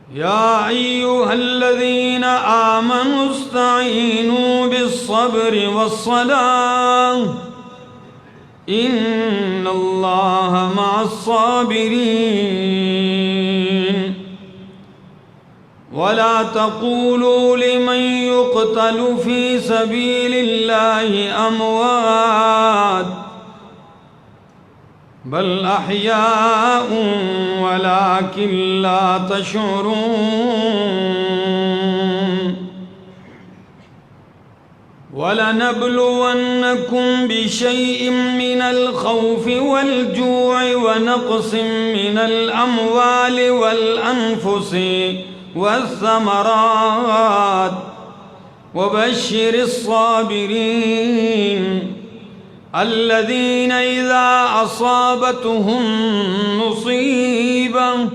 يا أيها الذين آمنوا استعينوا بالصبر والصلاة إن الله مع الصابرين ولا تقولوا لمن يقتل في سبيل الله أموات بل أحياء ولكن لا تشعرون ولنبلونكم بشيء من الخوف والجوع ونقص من الأموال والأنفس والثمرات وبشر الصابرين الذين إذا أصابتهم مصيبة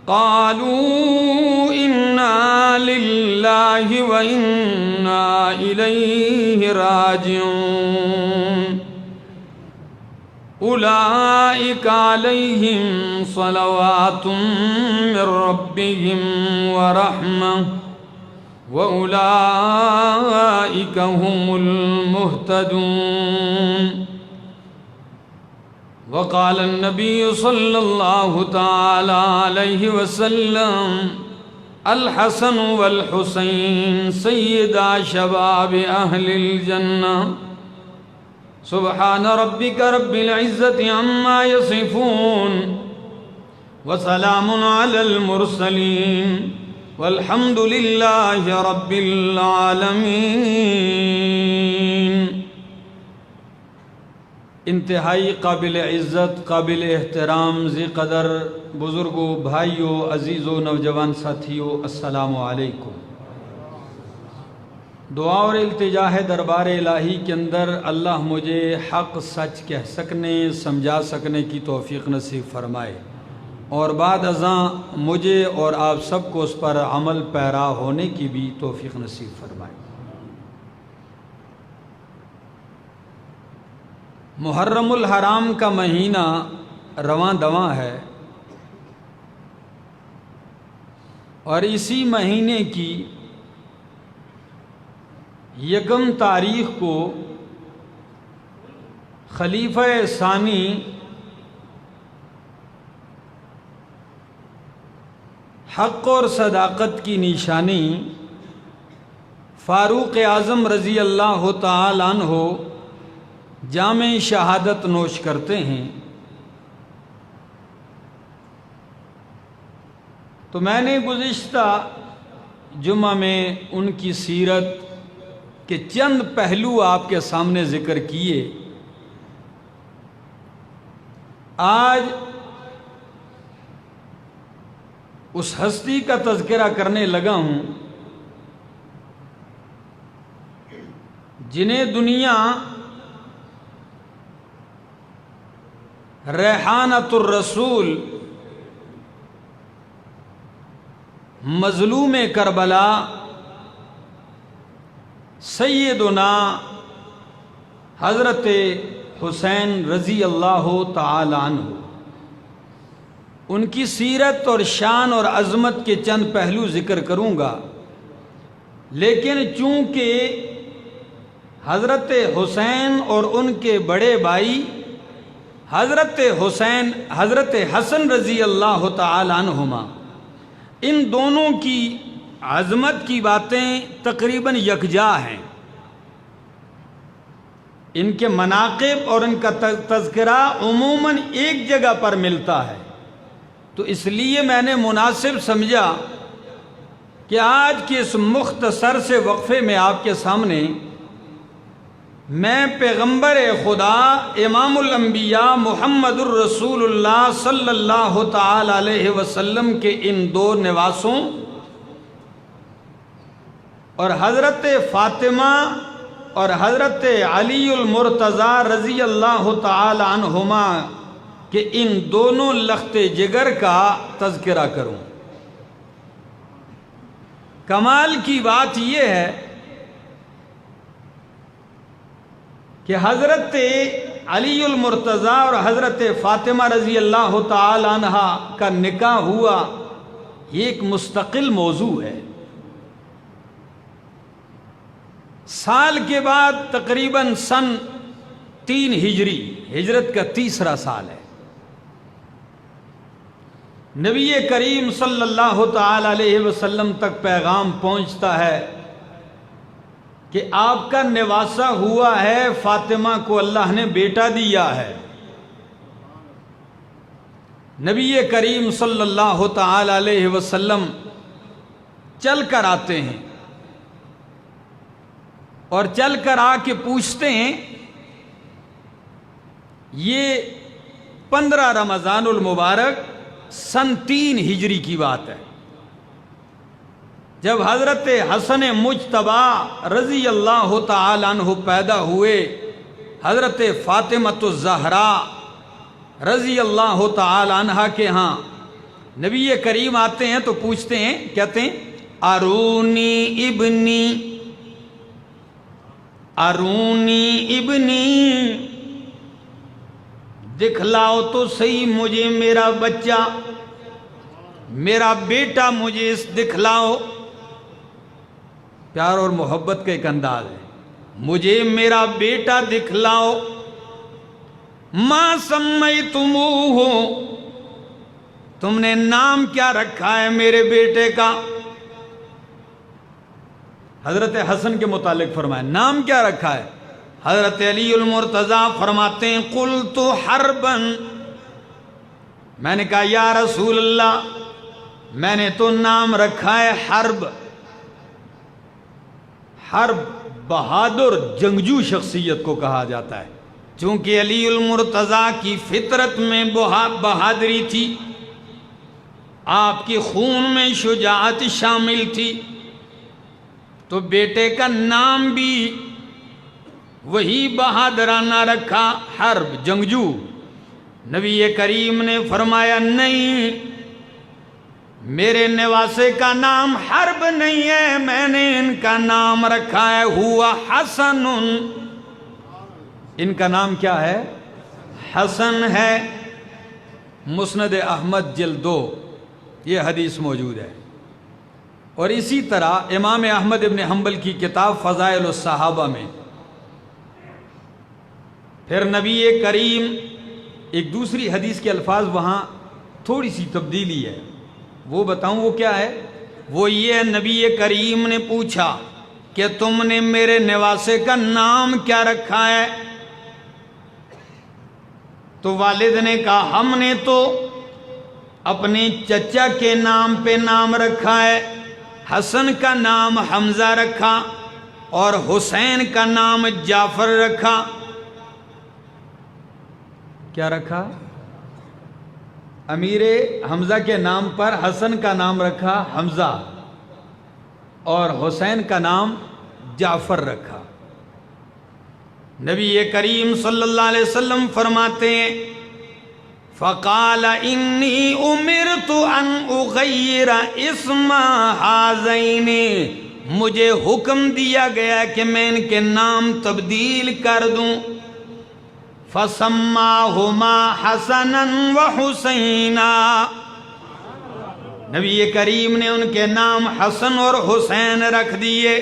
قالوا إنا لله وإنا إليه راجعون أولئك عليهم صلوات من ربهم ورحمة وأولئك هم المهتدون وقال النبي صلى الله تعالى عليه وسلم الحسن والحسين سيدا شباب أهل الجنة سبحان ربك رب العزة عما يصفون وسلام على المرسلين والحمد لله رب العالمين۔ انتہائی قابل عزت، قابل احترام، ذی قدر بزرگوں، بھائیوں، عزیزوں، نوجوان ساتھیوں، السلام علیکم۔ دعا اور التجا ہے دربار الہی کے اندر اللہ مجھے حق سچ کہہ سکنے، سمجھا سکنے کی توفیق نصیب فرمائے، اور بعد ازاں مجھے اور آپ سب کو اس پر عمل پیرا ہونے کی بھی توفیق نصیب فرمائے۔ محرم الحرام کا مہینہ رواں دواں ہے، اور اسی مہینے کی یکم تاریخ کو خلیفہ ثانی حق اور صداقت کی نشانی فاروق اعظم رضی اللہ تعالی عنہ جامع شہادت نوش کرتے ہیں۔ تو میں نے گزشتہ جمعہ میں ان کی سیرت کے چند پہلو آپ کے سامنے ذکر کیے۔ آج اس ہستی کا تذکرہ کرنے لگا ہوں جنہیں دنیا ریحانۃ الرسول، مظلوم کربلا، سیدنا حضرت حسین رضی اللہ تعالی عنہ، ان کی سیرت اور شان اور عظمت کے چند پہلو ذکر کروں گا، لیکن چونکہ حضرت حسین اور ان کے بڑے بھائی حضرت حسن رضی اللہ تعالی عنہما، ان دونوں کی عظمت کی باتیں تقریباً یکجا ہیں، ان کے مناقب اور ان کا تذکرہ عموماً ایک جگہ پر ملتا ہے۔ تو اس لیے میں نے مناسب سمجھا کہ آج کے اس مختصر سے وقفے میں آپ کے سامنے میں پیغمبر خدا امام الانبیاء محمد الرسول اللہ صلی اللہ تعالی علیہ وسلم کے ان دو نواسوں اور حضرت فاطمہ اور حضرت علی المرتضیٰ رضی اللہ تعالی عنہما کہ ان دونوں لخت جگر کا تذکرہ کروں۔ کمال کی بات یہ ہے کہ حضرت علی المرتضیٰ اور حضرت فاطمہ رضی اللہ تعالی عنہ کا نکاح ہوا، یہ ایک مستقل موضوع ہے. سال کے بعد تقریباً سن 3 ہجری، ہجرت کا تیسرا سال ہے، نبی کریم صلی اللہ تعالی علیہ وسلم تک پیغام پہنچتا ہے کہ آپ کا نواسا ہوا ہے، فاطمہ کو اللہ نے بیٹا دیا ہے. نبی کریم صلی اللہ تعالی علیہ وسلم چل کر آتے ہیں اور چل کر آ کے پوچھتے ہیں. یہ 15 رمضان المبارک سن 3 ہجری کی بات ہے، جب حضرت حسن مجتبی رضی اللہ تعالی عنہ پیدا ہوئے. حضرت فاطمۃ الزہراء رضی اللہ تعالی عنہ کے ہاں نبی کریم آتے ہیں تو پوچھتے ہیں، کہتے ہیں ارونی ابنی، دکھلاؤ تو صحیح مجھے میرا بچہ، میرا بیٹا مجھے دکھلاؤ. پیار اور محبت کا ایک انداز ہے، مجھے میرا بیٹا دکھلاؤ. ما سمیتموہ، تم نے نام کیا رکھا ہے میرے بیٹے کا؟ حضرت حسن کے متعلق فرمائے نام کیا رکھا ہے؟ حضرت علی المرتضیٰ فرماتے ہیں قلت حربا، میں نے کہا یا رسول اللہ میں نے تو نام رکھا ہے حرب. حرب بہادر جنگجو شخصیت کو کہا جاتا ہے، چونکہ علی المرتضیٰ کی فطرت میں بہادری تھی، آپ کے خون میں شجاعت شامل تھی، تو بیٹے کا نام بھی وہی بہادرانہ رکھا، حرب جنگجو. نبی کریم نے فرمایا نہیں، میرے نواسے کا نام حرب نہیں ہے، میں نے ان کا نام رکھا ہے ہوا حسن. ان کا نام کیا ہے؟ حسن ہے. مسند احمد جلد 2 یہ حدیث موجود ہے. اور اسی طرح امام احمد ابن حنبل کی کتاب فضائل الصحابہ میں پھر نبی کریم، ایک دوسری حدیث کے الفاظ وہاں تھوڑی سی تبدیلی ہے، وہ بتاؤں وہ کیا ہے؟ وہ یہ نبی کریم نے پوچھا کہ تم نے میرے نواسے کا نام کیا رکھا ہے؟ تو والد نے کہا ہم نے تو اپنے چچا کے نام پہ نام رکھا ہے، حسن کا نام حمزہ رکھا اور حسین کا نام جعفر رکھا. کیا رکھا؟ امیر حمزہ کے نام پر حسن کا نام رکھا حمزہ اور حسین کا نام جعفر رکھا. نبی کریم صلی اللہ علیہ وسلم فرماتے ہیں فقال انی امرت ان اغیر اسم ہذین، مجھے حکم دیا گیا کہ میں ان کے نام تبدیل کر دوں. فسماہما حسنا وحسینا، نبی کریم نے ان کے نام حسن اور حسین رکھ دیے.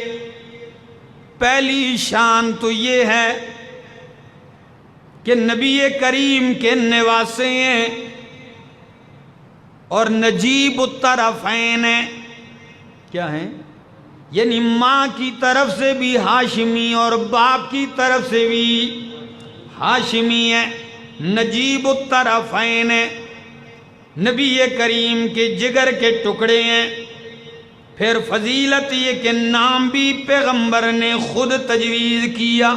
پہلی شان تو یہ ہے کہ نبی کریم کے نواسے ہیں اور نجیب الطرفین ہیں. کیا ہیں؟ یعنی ماں کی طرف سے بھی ہاشمی اور باپ کی طرف سے بھی ہاشمی ہے. نجیب الطرفین ہیں، نبی کریم کے جگر کے ٹکڑے ہیں. پھر فضیلت یہ کہ نام بھی پیغمبر نے خود تجویز کیا.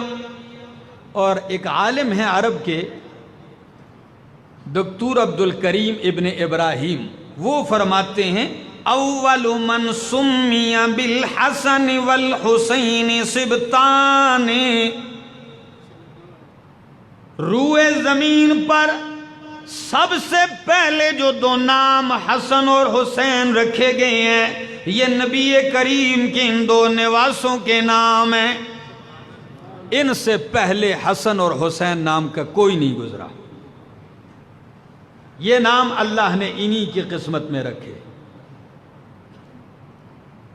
اور ایک عالم ہیں عرب کے دکتور عبد الکریم ابن ابراہیم، وہ فرماتے ہیں اول من سمی بالحسن والحسین سبتان، روئے زمین پر سب سے پہلے جو 2 نام حسن اور حسین رکھے گئے ہیں یہ نبی کریم کے ان 2 نواسوں کے نام ہیں. ان سے پہلے حسن اور حسین نام کا کوئی نہیں گزرا. یہ نام اللہ نے انہی کی قسمت میں رکھے.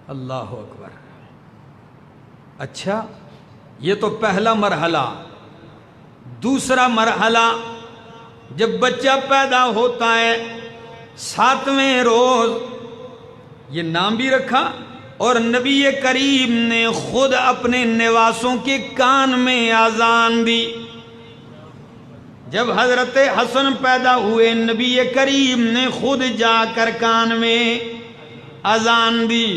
اللہ اکبر. اچھا یہ تو پہلا مرحلہ. دوسرا مرحلہ جب بچہ پیدا ہوتا ہے 7ویں روز یہ نام بھی رکھا اور نبی کریم نے خود اپنے نواسوں کے کان میں اذان دی. جب حضرت حسن پیدا ہوئے نبی کریم نے خود جا کر کان میں اذان دی.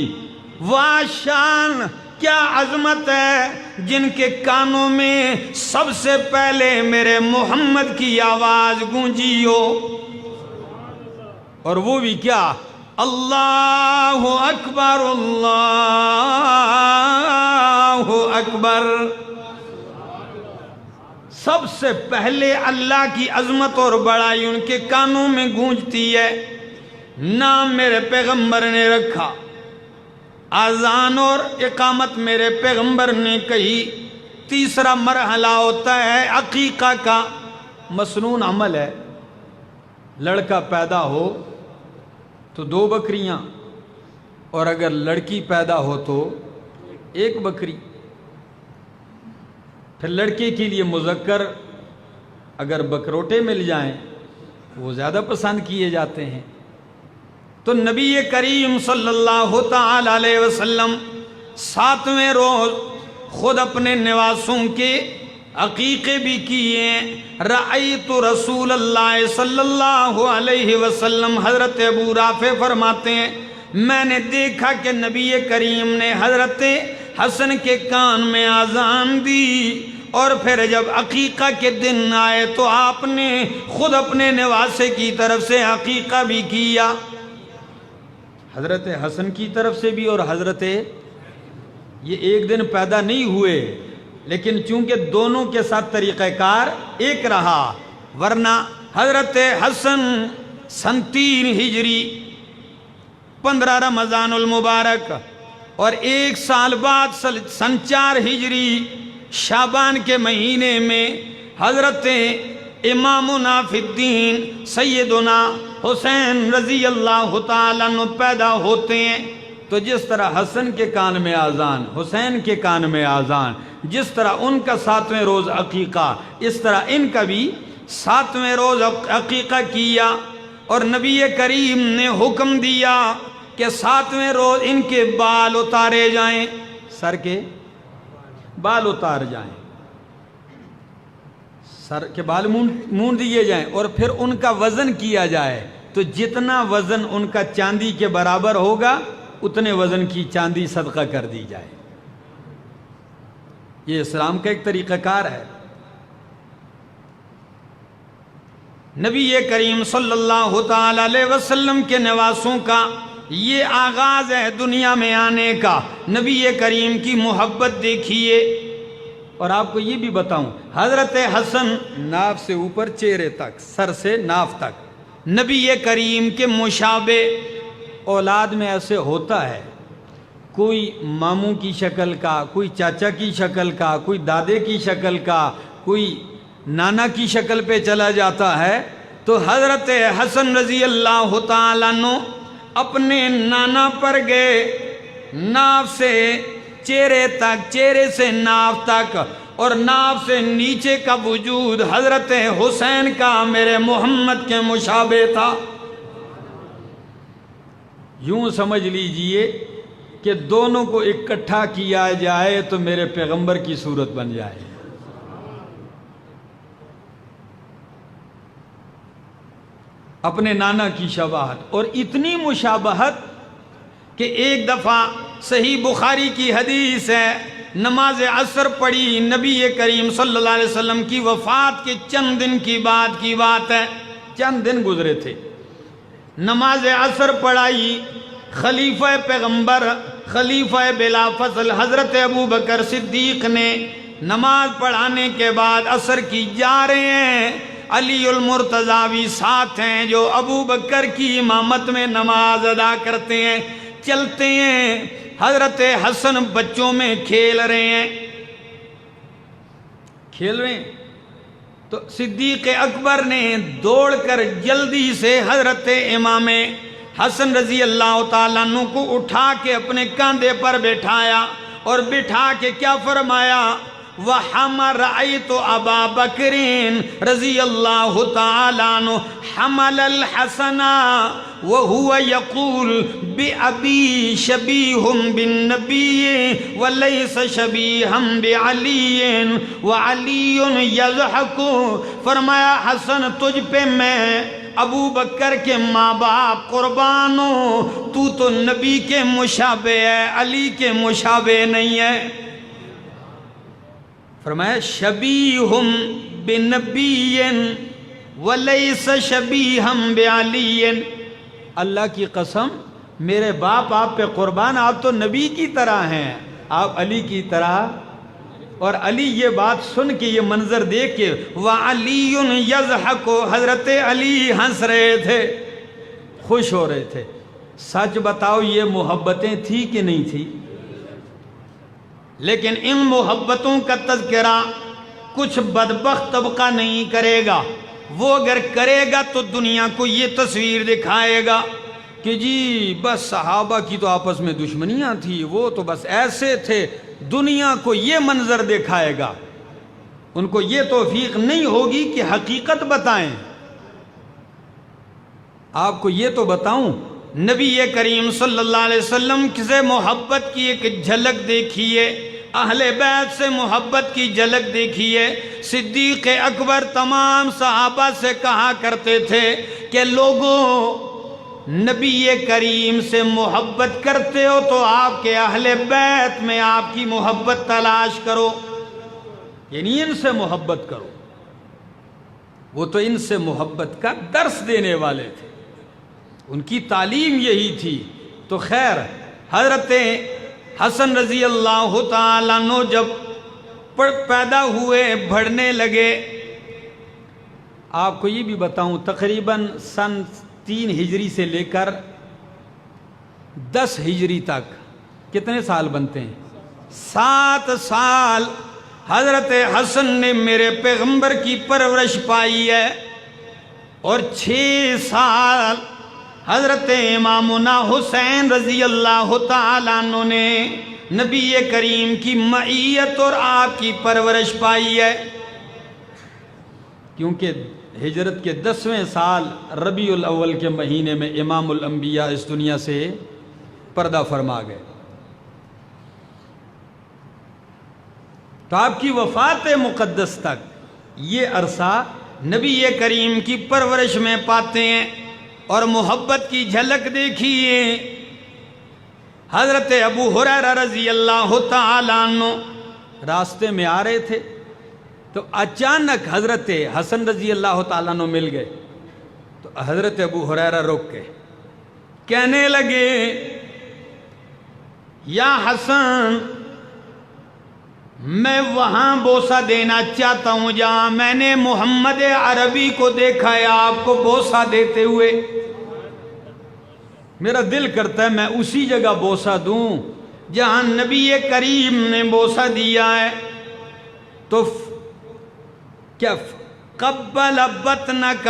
واہ شان کیا عظمت ہے جن کے کانوں میں سب سے پہلے میرے محمد کی آواز گونجی ہو. اور وہ بھی کیا؟ اللہ اکبر اللہ اکبر. سب سے پہلے اللہ کی عظمت اور بڑائی ان کے کانوں میں گونجتی ہے. نام میرے پیغمبر نے رکھا، اذان اور اقامت میرے پیغمبر نے کہی. تیسرا مرحلہ ہوتا ہے عقیقہ کا. مسنون عمل ہے. لڑکا پیدا ہو تو 2 بکریاں، اور اگر لڑکی پیدا ہو تو 1 بکری. پھر لڑکے کے لیے مذکر اگر بکروٹے مل جائیں وہ زیادہ پسند کیے جاتے ہیں. تو نبی کریم صلی اللہ تعالی علیہ وسلم 7ویں روز خود اپنے نواسوں کے عقیقے بھی کیے. رأیت رسول اللہ صلی اللہ علیہ وسلم، حضرت ابو رافع فرماتے ہیں میں نے دیکھا کہ نبی کریم نے حضرت حسن کے کان میں اذان دی، اور پھر جب عقیقہ کے دن آئے تو آپ نے خود اپنے نواسے کی طرف سے عقیقہ بھی کیا. حضرت حسن کی طرف سے بھی اور حضرت یہ ایک دن پیدا نہیں ہوئے، لیکن چونکہ دونوں کے ساتھ طریقہ کار ایک رہا. ورنہ حضرت حسن سن 3 ہجری 15 رمضان المبارک، اور 1 سال بعد سن 4 ہجری شعبان کے مہینے میں حضرت امامنا فی الدین سیدنا حسین رضی اللہ تعالیٰ عنہ پیدا ہوتے ہیں. تو جس طرح حسن کے کان میں اذان، حسین کے کان میں اذان، جس طرح ان کا 7ویں روز عقیقہ، اس طرح ان کا بھی 7ویں روز عقیقہ کیا. اور نبی کریم نے حکم دیا کہ 7ویں روز ان کے بال اتارے جائیں، سر کے بال اتار جائیں، سر کے بال مونڈ دیے جائیں، اور پھر ان کا وزن کیا جائے. تو جتنا وزن ان کا چاندی کے برابر ہوگا اتنے وزن کی چاندی صدقہ کر دی جائے. یہ اسلام کا ایک طریقہ کار ہے. نبی کریم صلی اللہ تعالی علیہ وسلم کے نواسوں کا یہ آغاز ہے دنیا میں آنے کا. نبی کریم کی محبت دیکھیے. اور آپ کو یہ بھی بتاؤں، حضرت حسن ناف سے اوپر چہرے تک، سر سے ناف تک نبی کریم کے مشابہ اولاد میں ایسے ہوتا ہے. کوئی ماموں کی شکل کا، کوئی چاچا کی شکل کا، کوئی دادے کی شکل کا، کوئی نانا کی شکل پہ چلا جاتا ہے. تو حضرت حسن رضی اللہ تعالیٰ عنہ اپنے نانا پر گئے، ناف سے چہرے تک، چہرے سے ناف تک، اور ناف سے نیچے کا وجود حضرت حسین کا میرے محمد کے مشابہ تھا. یوں سمجھ لیجئے کہ دونوں کو اکٹھا کیا جائے تو میرے پیغمبر کی صورت بن جائے. اپنے نانا کی شباہت، اور اتنی مشابہت کہ ایک دفعہ صحیح بخاری کی حدیث ہے، نماز عصر پڑھی، نبی کریم صلی اللہ علیہ وسلم کی وفات کے چند دن کی بات ہے، چند دن گزرے تھے. نماز عصر پڑھائی، خلیفہ پیغمبر، خلیفہ بلا فضل حضرت ابو بکر صدیق نے نماز پڑھانے کے بعد عصر کی جا رہے ہیں. علی المرتضیٰ بھی ساتھ ہیں جو ابو بکر کی امامت میں نماز ادا کرتے ہیں. چلتے ہیں، حضرت حسن بچوں میں کھیل رہے ہیں، تو صدیق اکبر نے دوڑ کر جلدی سے حضرت امام حسن رضی اللہ تعالیٰ عنہ کو اٹھا کے اپنے کاندھے پر بٹھایا اور بٹھا کے کیا فرمایا؟ وَحَمَرْ رَأَيْتُ أَبَا بَكْرٍ رضی اللہ تعالیٰ عنہ حمل الحسن وَهُوَ يَقُولُ بِأَبِي شَبِيهٌ بِالنَّبِيِّ وَلَيْسَ شَبِيهًا بِعَلِيٍّ وَعَلِيٌّ يَضْحَكُ۔ فرمایا حسن تجھ پہ میں ابو بکر کے ماں باپ قربان ہو، تو نبی کے مشابہ ہے، علی کے مشابہ نہیں ہے۔ فرمایا شبیہم بنبی ولیس شبیہم بعلی۔ اللہ کی قسم میرے باپ آپ پہ قربان، آپ تو نبی کی طرح ہیں، آپ علی کی طرح۔ اور علی یہ بات سن کے، یہ منظر دیکھ کے، وَعَلِيٌّ يَضْحَكُ، حضرت علی ہنس رہے تھے، خوش ہو رہے تھے۔ سچ بتاؤ یہ محبتیں تھی کہ نہیں تھی؟ لیکن ان محبتوں کا تذکرہ کچھ بدبخت طبقہ نہیں کرے گا۔ وہ اگر کرے گا تو دنیا کو یہ تصویر دکھائے گا کہ جی بس صحابہ کی تو آپس میں دشمنیاں تھی، وہ تو بس ایسے تھے۔ دنیا کو یہ منظر دکھائے گا، ان کو یہ توفیق نہیں ہوگی کہ حقیقت بتائیں۔ آپ کو یہ تو بتاؤں، نبی کریم صلی اللہ علیہ وسلم سے محبت کی ایک جھلک دیکھیے، اہل بیت سے محبت کی جھلک دیکھیے۔ صدیق اکبر تمام صحابہ سے کہا کرتے تھے کہ لوگوں، نبی کریم سے محبت کرتے ہو تو آپ کے اہل بیت میں آپ کی محبت تلاش کرو، یعنی ان سے محبت کرو۔ وہ تو ان سے محبت کا درس دینے والے تھے، ان کی تعلیم یہی تھی۔ تو خیر، حضرت حسن رضی اللہ تعالیٰ عنہ جب پیدا ہوئے، بڑھنے لگے، آپ کو یہ بھی بتاؤں تقریباً سن 3 ہجری سے لے کر 10 ہجری تک کتنے سال بنتے ہیں؟ 7 سال حضرت حسن نے میرے پیغمبر کی پرورش پائی ہے، اور 6 سال حضرت امامنا حسین رضی اللہ تعالیٰ عنہ نے نبی کریم کی معیت اور آپ کی پرورش پائی ہے۔ کیونکہ ہجرت کے 10ویں سال ربیع الاول کے مہینے میں امام الانبیاء اس دنیا سے پردہ فرما گئے، تو آپ کی وفات مقدس تک یہ عرصہ نبی کریم کی پرورش میں پاتے ہیں۔ اور محبت کی جھلک دیکھیے، حضرت ابو ہریرہ رضی اللہ تعالیٰ عنہ راستے میں آ رہے تھے، تو اچانک حضرت حسن رضی اللہ تعالیٰ عنہ مل گئے، تو حضرت ابو ہریرہ رک کے کہنے لگے، یا حسن، میں وہاں بوسہ دینا چاہتا ہوں جہاں میں نے محمد عربی کو دیکھا ہے آپ کو بوسہ دیتے ہوئے۔ میرا دل کرتا ہے میں اسی جگہ بوسہ دوں جہاں نبی کریم نے بوسہ دیا ہے۔ تو کیا قبل بطنک،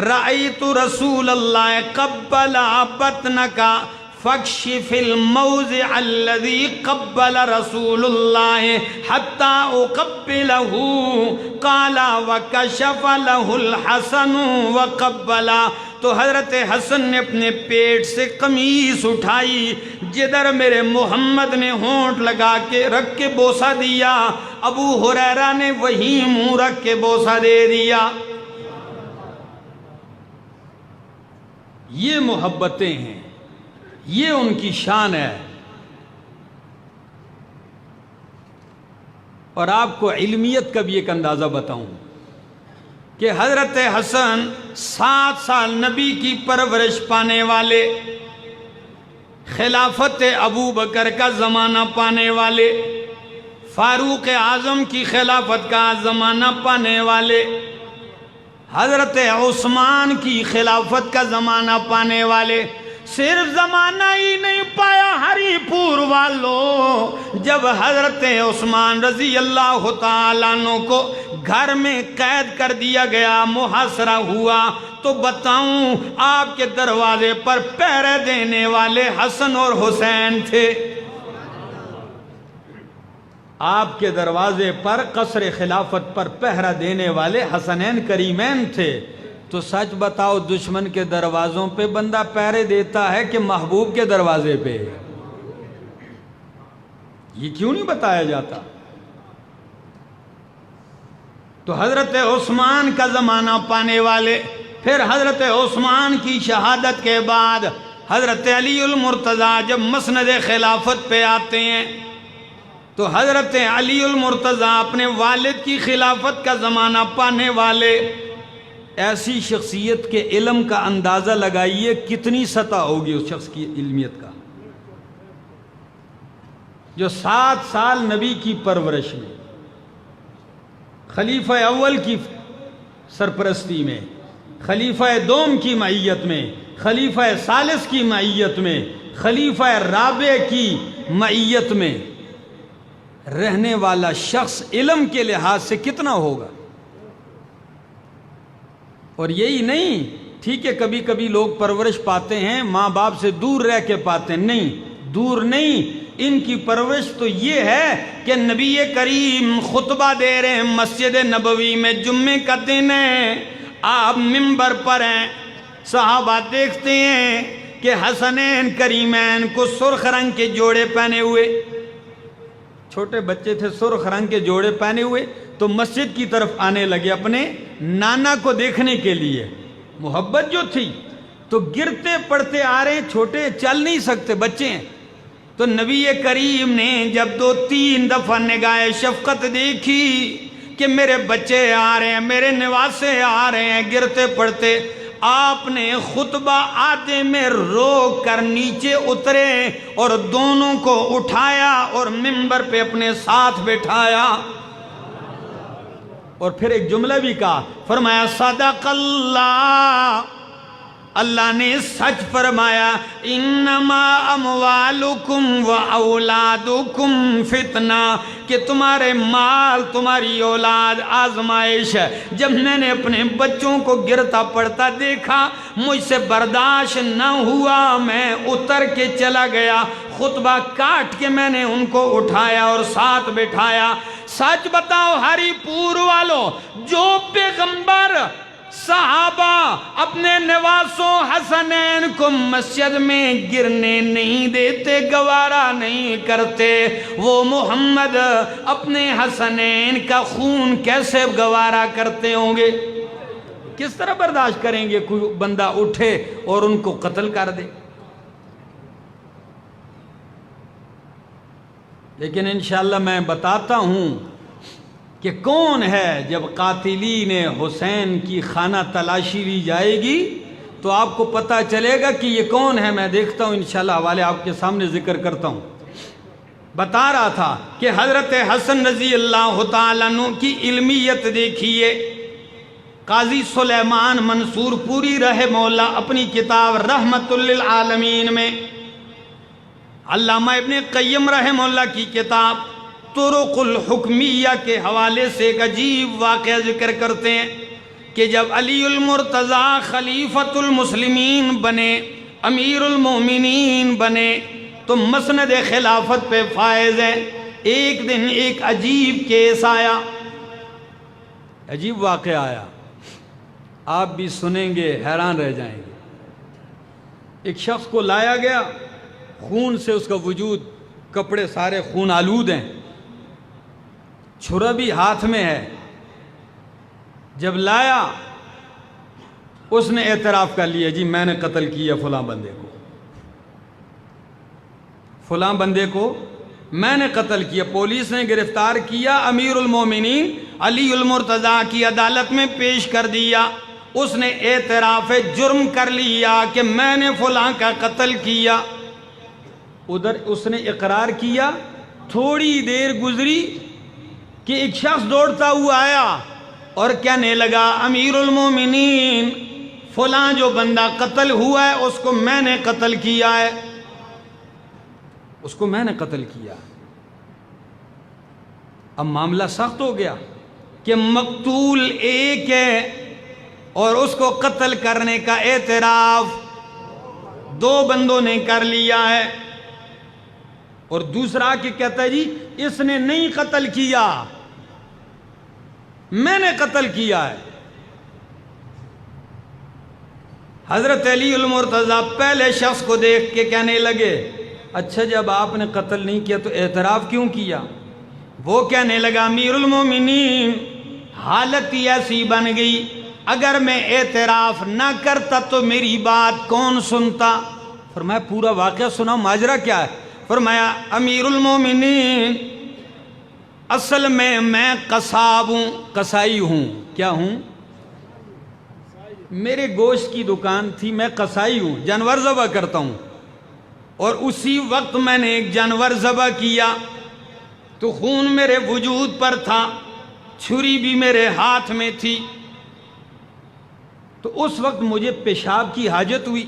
رأیت رسول اللہ قبل بطنک فاکشف الموضع الذي قبل رسول اللہ حتی اقبلہ، قال وکشف له الحسن وقبل۔ تو حضرت حسن نے اپنے پیٹ سے قمیص اٹھائی، جدھر میرے محمد نے ہونٹ لگا کے رکھ کے بوسہ دیا، ابو ہریرہ نے وہی منہ رکھ کے بوسہ دے دیا۔ یہ محبتیں ہیں، یہ ان کی شان ہے۔ اور آپ کو علمیت کا بھی ایک اندازہ بتاؤں کہ حضرت حسن 7 سال نبی کی پرورش پانے والے، خلافت ابو بکر کا زمانہ پانے والے، فاروق اعظم کی خلافت کا زمانہ پانے والے، حضرت عثمان کی خلافت کا زمانہ پانے والے، صرف زمانہ ہی نہیں پایا ہری پور والوں، جب حضرت عثمان رضی اللہ تعالیٰ عنہ کو گھر میں قید کر دیا گیا، محاصرہ ہوا، تو بتاؤں آپ کے دروازے پر پہرے دینے والے حسن اور حسین تھے۔ آپ کے دروازے پر قصر خلافت پر پہرا دینے والے حسنین کریمین تھے۔ تو سچ بتاؤ، دشمن کے دروازوں پہ بندہ پہرے دیتا ہے کہ محبوب کے دروازے پہ؟ یہ کیوں نہیں بتایا جاتا؟ تو حضرت عثمان کا زمانہ پانے والے، پھر حضرت عثمان کی شہادت کے بعد حضرت علی المرتضیٰ جب مسند خلافت پہ آتے ہیں تو حضرت علی المرتضیٰ اپنے والد کی خلافت کا زمانہ پانے والے، ایسی شخصیت کے علم کا اندازہ لگائیے کتنی سطح ہوگی اس شخص کی علمیت کا، جو 7 سال نبی کی پرورش میں، خلیفہ اول کی سرپرستی میں، خلیفہ دوم کی معیت میں، خلیفہ ثالث کی معیت میں، خلیفہ رابع کی معیت میں رہنے والا شخص علم کے لحاظ سے کتنا ہوگا؟ اور یہی نہیں، ٹھیک ہے کبھی کبھی لوگ پرورش پاتے ہیں ماں باپ سے دور رہ کے پاتے ہیں، نہیں، دور نہیں، ان کی پرورش تو یہ ہے کہ نبی کریم خطبہ دے رہے ہیں مسجد نبوی میں، جمعے کا دن ہے، آپ منبر پر ہیں، صحابہ دیکھتے ہیں کہ حسنین کریمین کو سرخ رنگ کے جوڑے پہنے ہوئے، چھوٹے بچے تھے، سرخ رنگ کے جوڑے پہنے ہوئے، تو مسجد کی طرف آنے لگے اپنے نانا کو دیکھنے کے لیے، محبت جو تھی، تو گرتے پڑتے آ رہے ہیں، چھوٹے چل نہیں سکتے، بچے ہیں، تو نبی کریم نے جب 2-3 دفعہ نگاہ شفقت دیکھی کہ میرے بچے آ رہے ہیں، میرے نواسے آ رہے ہیں گرتے پڑتے، آپ نے خطبہ آدھے میں روک کر نیچے اترے اور دونوں کو اٹھایا اور منبر پہ اپنے ساتھ بٹھایا، اور پھر ایک جملہ بھی کہا، فرمایا صدق اللہ، اللہ نے سچ فرمایا، انما اموالکم و اولادکم فتنہ، کہ تمہارے مال تمہاری اولاد آزمائش ہے۔ جب میں نے اپنے بچوں کو گرتا پڑتا دیکھا، مجھ سے برداشت نہ ہوا، میں اتر کے چلا گیا، خطبہ کاٹ کے میں نے ان کو اٹھایا اور ساتھ بٹھایا۔ سچ بتاؤ ہری پور والوں، جو پیغمبر صحابہ اپنے نواسوں حسنین کو مسجد میں گرنے نہیں دیتے، گوارا نہیں کرتے، وہ محمد اپنے حسنین کا خون کیسے گوارا کرتے ہوں گے؟ کس طرح برداشت کریں گے کوئی بندہ اٹھے اور ان کو قتل کر دے؟ لیکن انشاءاللہ میں بتاتا ہوں کہ کون ہے، جب قاتلین حسین کی خانہ تلاشی لی جائے گی تو آپ کو پتہ چلے گا کہ یہ کون ہے۔ میں دیکھتا ہوں انشاءاللہ، حوالے آپ کے سامنے ذکر کرتا ہوں۔ بتا رہا تھا کہ حضرت حسن رضی اللہ تعالیٰ عنہ کی علمیت دیکھیے۔ قاضی سلیمان منصور پوری رحمہ اللہ اپنی کتاب رحمت للعالمین میں، علامہ ابن قیم رحمہ اللہ کی کتاب طرق الحکمیہ کے حوالے سے ایک عجیب واقعہ ذکر کرتے ہیں کہ جب علی المرتضیٰ خلیفۃ المسلمین بنے، امیر المومنین بنے، تو مسند خلافت پہ فائز ہیں۔ ایک دن ایک عجیب کیس آیا، عجیب واقعہ آیا، آپ بھی سنیں گے حیران رہ جائیں گے۔ ایک شخص کو لایا گیا، خون سے اس کا وجود، کپڑے سارے خون آلود ہیں، چھرا بھی ہاتھ میں ہے۔ جب لایا اس نے اعتراف کر لیا، جی میں نے قتل کیا فلاں بندے کو، فلاں بندے کو میں نے قتل کیا۔ پولیس نے گرفتار کیا، امیر المومنین علی المرتضیٰ کی عدالت میں پیش کر دیا، اس نے اعتراف جرم کر لیا کہ میں نے فلاں کا قتل کیا۔ ادھر اس نے اقرار کیا، تھوڑی دیر گزری کہ ایک شخص دوڑتا ہوا آیا اور کہنے لگا، امیر المومنین فلاں جو بندہ قتل ہوا ہے اس کو میں نے قتل کیا ہے، اس کو میں نے قتل کیا۔ اب معاملہ سخت ہو گیا، کہ مقتول ایک ہے اور اس کو قتل کرنے کا اعتراف دو بندوں نے کر لیا ہے، اور دوسرا کہ کہتا ہے جی اس نے نہیں قتل کیا، میں نے قتل کیا ہے۔ حضرت علی المرتضیٰ پہلے شخص کو دیکھ کے کہنے لگے اچھا جب آپ نے قتل نہیں کیا تو اعتراف کیوں کیا؟ وہ کہنے لگا امیر المومنین حالت ہی ایسی بن گئی، اگر میں اعتراف نہ کرتا تو میری بات کون سنتا؟ فرمایا پورا واقعہ سنا، ماجرا کیا ہے؟ فرمایا امیر المومنین اصل میں قصاب ہوں، قصائی ہوں۔ کیا ہوں؟ میرے گوشت کی دکان تھی، میں قصائی ہوں، جانور ذبح کرتا ہوں، اور اسی وقت میں نے ایک جانور ذبح کیا تو خون میرے وجود پر تھا، چھری بھی میرے ہاتھ میں تھی، تو اس وقت مجھے پیشاب کی حاجت ہوئی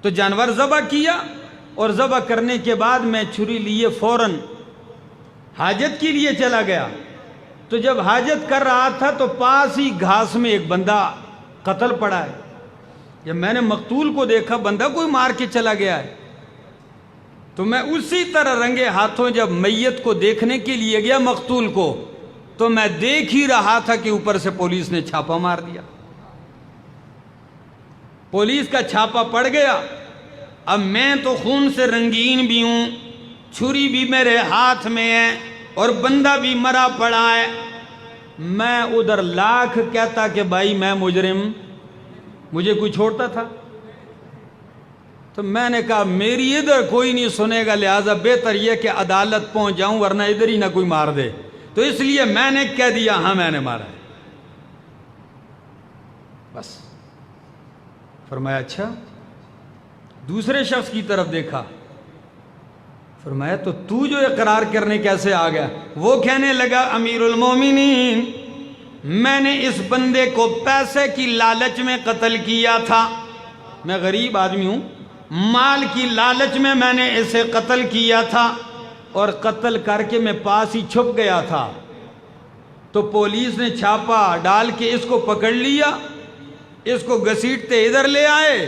تو جانور ذبح کیا، اور ذبح کرنے کے بعد میں چھری لیے فوراً حاجت کے لیے چلا گیا، تو جب حاجت کر رہا تھا تو پاس ہی گھاس میں ایک بندہ قتل پڑا ہے۔ جب میں نے مقتول کو دیکھا بندہ کوئی مار کے چلا گیا ہے، تو میں اسی طرح رنگے ہاتھوں جب میت کو دیکھنے کے لیے گیا مقتول کو، تو میں دیکھ ہی رہا تھا کہ اوپر سے پولیس نے چھاپا مار دیا۔ پولیس کا چھاپا پڑ گیا، اب میں تو خون سے رنگین بھی ہوں، چھری بھی میرے ہاتھ میں ہے اور بندہ بھی مرا پڑا ہے، میں ادھر لاکھ کہتا کہ بھائی میں مجرم، مجھے کوئی چھوڑتا تھا؟ تو میں نے کہا میری ادھر کوئی نہیں سنے گا، لہٰذا بہتر یہ کہ عدالت پہنچ جاؤں ورنہ ادھر ہی نہ کوئی مار دے، تو اس لیے میں نے کہہ دیا ہاں میں نے مارا ہے، بس۔ فرمایا اچھا، دوسرے شخص کی طرف دیکھا، فرمایا تو جو اقرار کرنے کیسے آ گیا؟ وہ کہنے لگا امیر المومنین میں نے اس بندے کو پیسے کی لالچ میں قتل کیا تھا، میں غریب آدمی ہوں، مال کی لالچ میں نے اسے قتل کیا تھا، اور قتل کر کے میں پاس ہی چھپ گیا تھا، تو پولیس نے چھاپا ڈال کے اس کو پکڑ لیا، اس کو گھسیٹتے ادھر لے آئے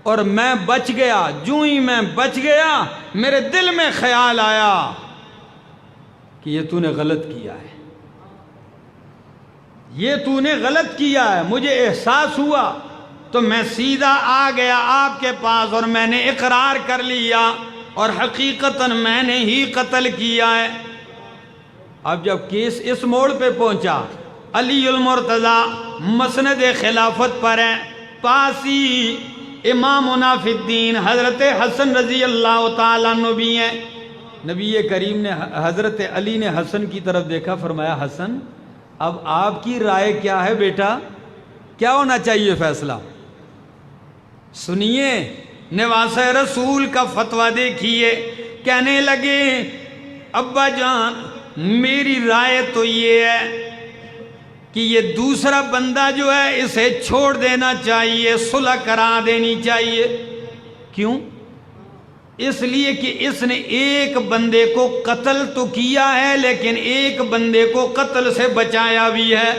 اور میں بچ گیا۔ جو ہی میں بچ گیا میرے دل میں خیال آیا کہ یہ تو نے غلط کیا ہے، یہ تو نے غلط کیا ہے، مجھے احساس ہوا تو میں سیدھا آ گیا آپ کے پاس اور میں نے اقرار کر لیا اور حقیقتاً میں نے ہی قتل کیا ہے۔ اب جب کیس اس موڑ پہ پہنچا، علی المرتضیٰ مسند خلافت پر ہے، پاسی امامنا فی الدین حضرت حسن رضی اللہ تعالیٰ عنہ بھی ہیں۔ نبی کریم نے حضرت علی نے حسن کی طرف دیکھا، فرمایا حسن اب آپ کی رائے کیا ہے بیٹا، کیا ہونا چاہیے فیصلہ؟ سنیے نواسہ رسول کا فتویٰ دیکھیے۔ کہنے لگے ابا جان میری رائے تو یہ ہے کہ یہ دوسرا بندہ جو ہے اسے چھوڑ دینا چاہیے، صلح کرا دینی چاہیے۔ کیوں؟ اس لیے کہ اس نے ایک بندے کو قتل تو کیا ہے لیکن ایک بندے کو قتل سے بچایا بھی ہے،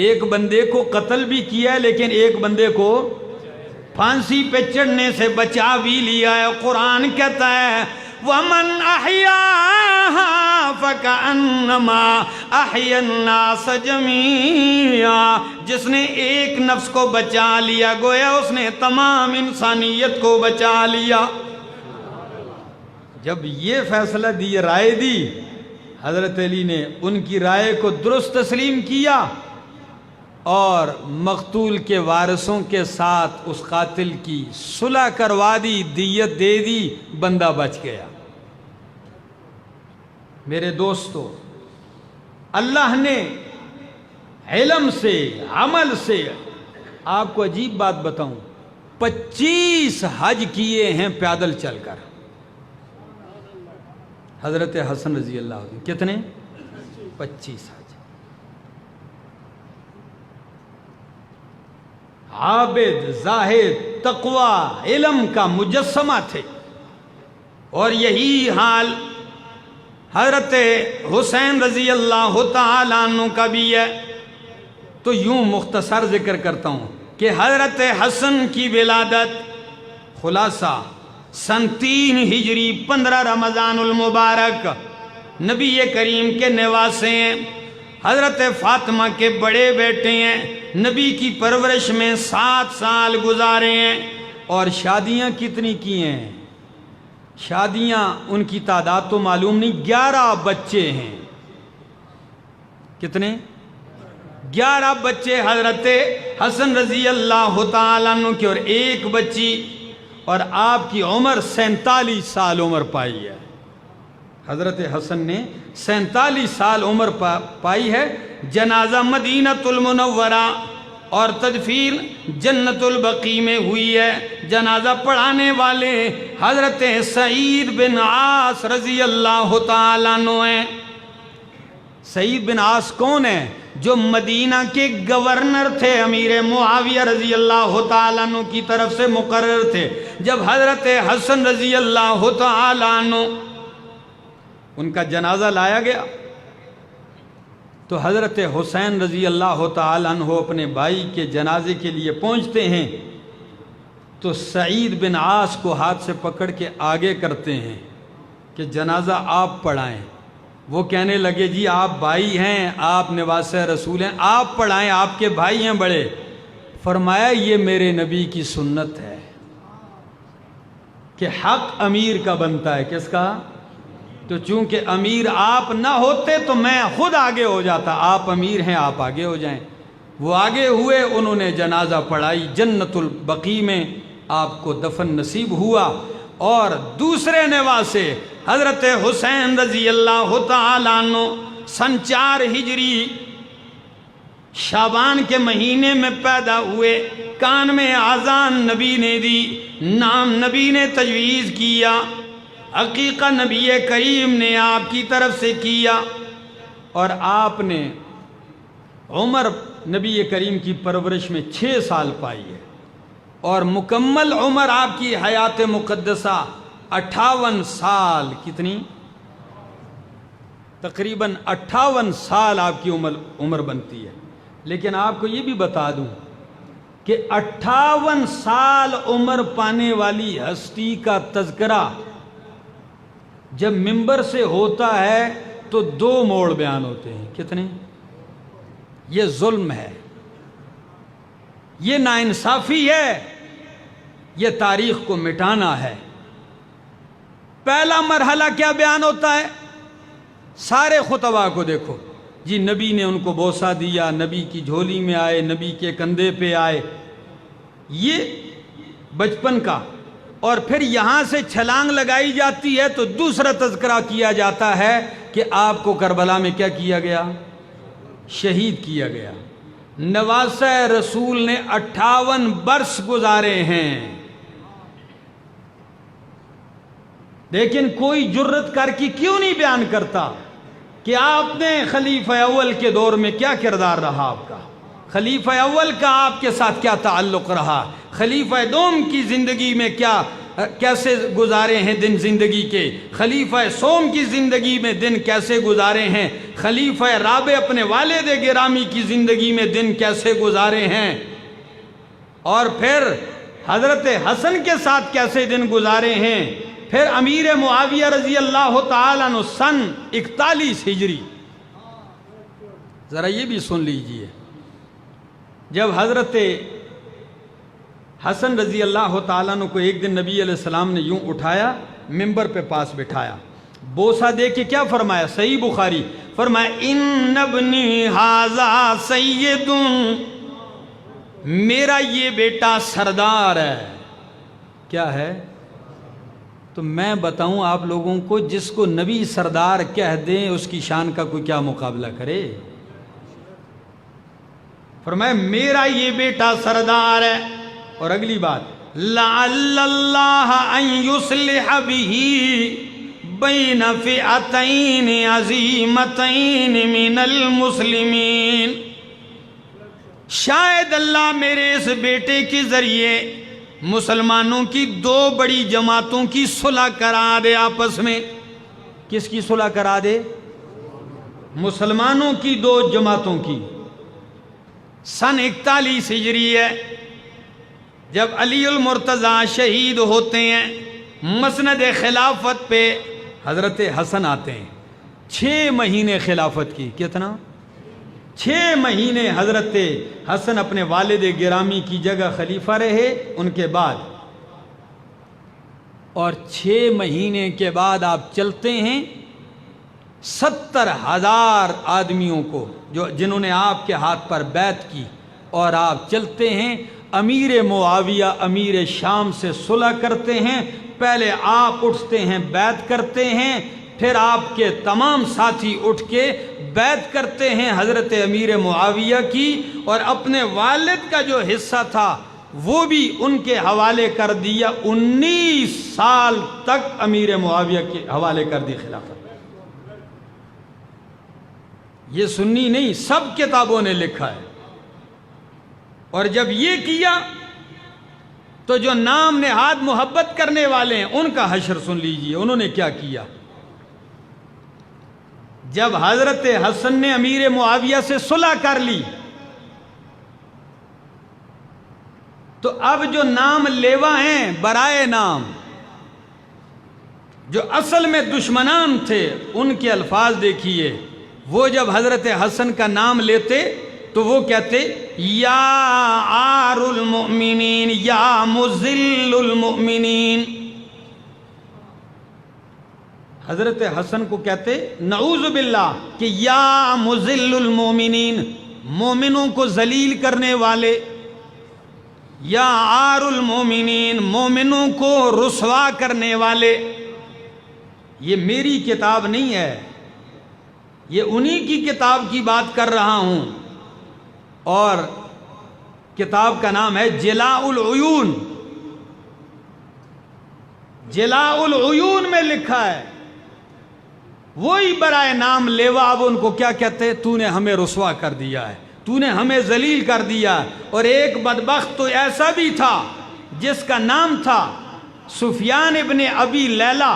ایک بندے کو قتل بھی کیا ہے لیکن ایک بندے کو پھانسی پہ چڑھنے سے بچا بھی لیا ہے۔ قرآن کہتا ہے وَمَنْ أَحْيَاهَا فَكَأَنَّمَا أَحْيَا النَّاسَ جَمِيعًا، جس نے ایک نفس کو بچا لیا گویا اس نے تمام انسانیت کو بچا لیا۔ جب یہ فیصلہ دی، رائے دی، حضرت علی نے ان کی رائے کو درست تسلیم کیا اور مقتول کے وارثوں کے ساتھ اس قاتل کی صلح کروا دی، دیت دے دی، بندہ بچ گیا۔ میرے دوستو، اللہ نے علم سے، عمل سے، آپ کو عجیب بات بتاؤں، 25 حج کیے ہیں پیدل چل کر حضرت حسن رضی اللہ عنہ۔ کتنے؟ 25 حج۔ عابد، زاہد، تقوی، علم کا مجسمہ تھے، اور یہی حال حضرت حسین رضی اللہ تعالیٰ عنہ کا بھی ہے۔ تو یوں مختصر ذکر کرتا ہوں کہ حضرت حسن کی ولادت خلاصہ سن 3 ہجری 15 رمضان المبارک نبی کریم کے نواسے ہیں، حضرت فاطمہ کے بڑے بیٹے ہیں، نبی کی پرورش میں 7 سال گزارے ہیں۔ اور شادیاں کتنی کی ہیں؟ شادیاں ان کی تعداد تو معلوم نہیں، 11 بچے ہیں۔ کتنے؟ 11 بچے حضرت حسن رضی اللہ تعالیٰ عنہ کے، اور 1 بچی، اور آپ کی عمر 47 سال عمر پائی ہے۔ حضرت حسن نے 47 سال عمر پائی ہے۔ جنازہ مدینہ المنورہ اور تدفین جنت البقیع میں ہوئی ہے۔ جنازہ پڑھانے والے حضرت سعید بن عاص رضی اللہ تعالیٰ عنہ ہیں۔ سعید بن عاص کون ہیں؟ جو مدینہ کے گورنر تھے، امیر معاویہ رضی اللہ تعالیٰ عنہ کی طرف سے مقرر تھے۔ جب حضرت حسن رضی اللہ تعالیٰ عنہ ان کا جنازہ لایا گیا تو حضرت حسین رضی اللہ تعالیٰ عنہ اپنے بھائی کے جنازے کے لیے پہنچتے ہیں تو سعید بن عاص کو ہاتھ سے پکڑ کے آگے کرتے ہیں کہ جنازہ آپ پڑھائیں۔ وہ کہنے لگے جی آپ بھائی ہیں، آپ نواسہ رسول ہیں، آپ پڑھائیں، آپ کے بھائی ہیں بڑے۔ فرمایا یہ میرے نبی کی سنت ہے کہ حق امیر کا بنتا ہے۔ کس کا؟ تو چونکہ امیر آپ نہ ہوتے تو میں خود آگے ہو جاتا، آپ امیر ہیں آپ آگے ہو جائیں۔ وہ آگے ہوئے، انہوں نے جنازہ پڑھائی، جنت البقیع میں آپ کو دفن نصیب ہوا۔ اور دوسرے نواسے حضرت حسین رضی اللہ تعالیٰ عنہ سن 4 ہجری شعبان کے مہینے میں پیدا ہوئے۔ کان میں آذان نبی نے دی، نام نبی نے تجویز کیا، عقیقہ نبی کریم نے آپ کی طرف سے کیا، اور آپ نے عمر نبی کریم کی پرورش میں 6 سال پائی ہے، اور مکمل عمر آپ کی حیات مقدسہ 58 سال، کتنی؟ تقریباً 58 سال آپ کی عمر بنتی ہے۔ لیکن آپ کو یہ بھی بتا دوں کہ 58 سال عمر پانے والی ہستی کا تذکرہ جب منبر سے ہوتا ہے تو 2 موڑ بیان ہوتے ہیں۔ کتنے؟ یہ ظلم ہے، یہ ناانصافی ہے، یہ تاریخ کو مٹانا ہے۔ پہلا مرحلہ کیا بیان ہوتا ہے؟ سارے خطباء کو دیکھو جی، نبی نے ان کو بوسہ دیا، نبی کی جھولی میں آئے، نبی کے کندھے پہ آئے، یہ بچپن کا۔ اور پھر یہاں سے چھلانگ لگائی جاتی ہے تو دوسرا تذکرہ کیا جاتا ہے کہ آپ کو کربلا میں کیا کیا گیا؟ شہید کیا گیا۔ نواسہ رسول نے 58 برس گزارے ہیں، لیکن کوئی جرت کر کے کیوں نہیں بیان کرتا کہ آپ نے خلیفہ اول کے دور میں کیا کردار رہا آپ کا، خلیفہ اول کا آپ کے ساتھ کیا تعلق رہا، خلیفہ دوم کی زندگی میں کیسے گزارے ہیں دن زندگی کے، خلیفہ سوم کی زندگی میں دن کیسے گزارے ہیں، خلیفہ رابع اپنے والد گرامی کی زندگی میں دن کیسے گزارے ہیں، اور پھر حضرت حسن کے ساتھ کیسے دن گزارے ہیں، پھر امیر معاویہ رضی اللہ تعالیٰ عنہ سن 41 ہجری۔ ذرا یہ بھی سن لیجئے، جب حضرت حسن رضی اللہ تعالیٰ عنہ کو ایک دن نبی علیہ السلام نے یوں اٹھایا، منبر پہ پاس بٹھایا، بوسہ دے کے کیا فرمایا؟ صحیح بخاری، فرمایا ان ابنی ھذا سید، میرا یہ بیٹا سردار ہے۔ کیا ہے؟ تو میں بتاؤں آپ لوگوں کو، جس کو نبی سردار کہہ دیں اس کی شان کا کوئی کیا مقابلہ کرے؟ فرمایا میرا یہ بیٹا سردار ہے۔ اور اگلی بات، لعل اللہ ان یصلح بہ بین فئتین عظیمتین من المسلمین، شاید اللہ میرے اس بیٹے کے ذریعے مسلمانوں کی 2 بڑی جماعتوں کی صلح کرا دے آپس میں۔ کس کی صلح کرا دے؟ مسلمانوں کی دو جماعتوں کی۔ سن 41 ہجری ہے جب علی المرتضیٰ شہید ہوتے ہیں، مسند خلافت پہ حضرت حسن آتے ہیں۔ 6 مہینے خلافت کی، کتنا؟ 6 مہینے حضرت حسن اپنے والد گرامی کی جگہ خلیفہ رہے ان کے بعد، اور 6 مہینے کے بعد آپ چلتے ہیں 70,000 آدمیوں کو جنہوں نے آپ کے ہاتھ پر بیعت کی، اور آپ چلتے ہیں امیر معاویہ امیر شام سے صلح کرتے ہیں۔ پہلے آپ اٹھتے ہیں بیعت کرتے ہیں، پھر آپ کے تمام ساتھی اٹھ کے بیعت کرتے ہیں حضرت امیر معاویہ کی، اور اپنے والد کا جو حصہ تھا وہ بھی ان کے حوالے کر دیا۔ 19 سال تک امیر معاویہ کے حوالے کر دی خلافت۔ یہ سنی نہیں، سب کتابوں نے لکھا ہے۔ اور جب یہ کیا تو جو نام نہاد محبت کرنے والے ہیں ان کا حشر سن لیجئے، انہوں نے کیا کیا۔ جب حضرت حسن نے امیر معاویہ سے صلح کر لی تو اب جو نام لیوا ہیں برائے نام، جو اصل میں دشمنان تھے، ان کے الفاظ دیکھیے۔ وہ جب حضرت حسن کا نام لیتے تو وہ کہتے یا عار المؤمنین یا مذل المؤمنین۔ حضرت حسن کو کہتے نعوذ باللہ کہ یا مذل المؤمنین، مومنوں کو ذلیل کرنے والے، یا عار المؤمنین، مومنوں کو رسوا کرنے والے۔ یہ میری کتاب نہیں ہے، یہ انہی کی کتاب کی بات کر رہا ہوں، اور کتاب کا نام ہے جلاء العیون۔ جلاء العیون میں لکھا ہے وہی برائے نام لیوا اب ان کو کیا کہتے؟ تو نے ہمیں رسوا کر دیا ہے، تو نے ہمیں ذلیل کر دیا۔ اور ایک بدبخت تو ایسا بھی تھا جس کا نام تھا سفیان ابن ابی لیلہ،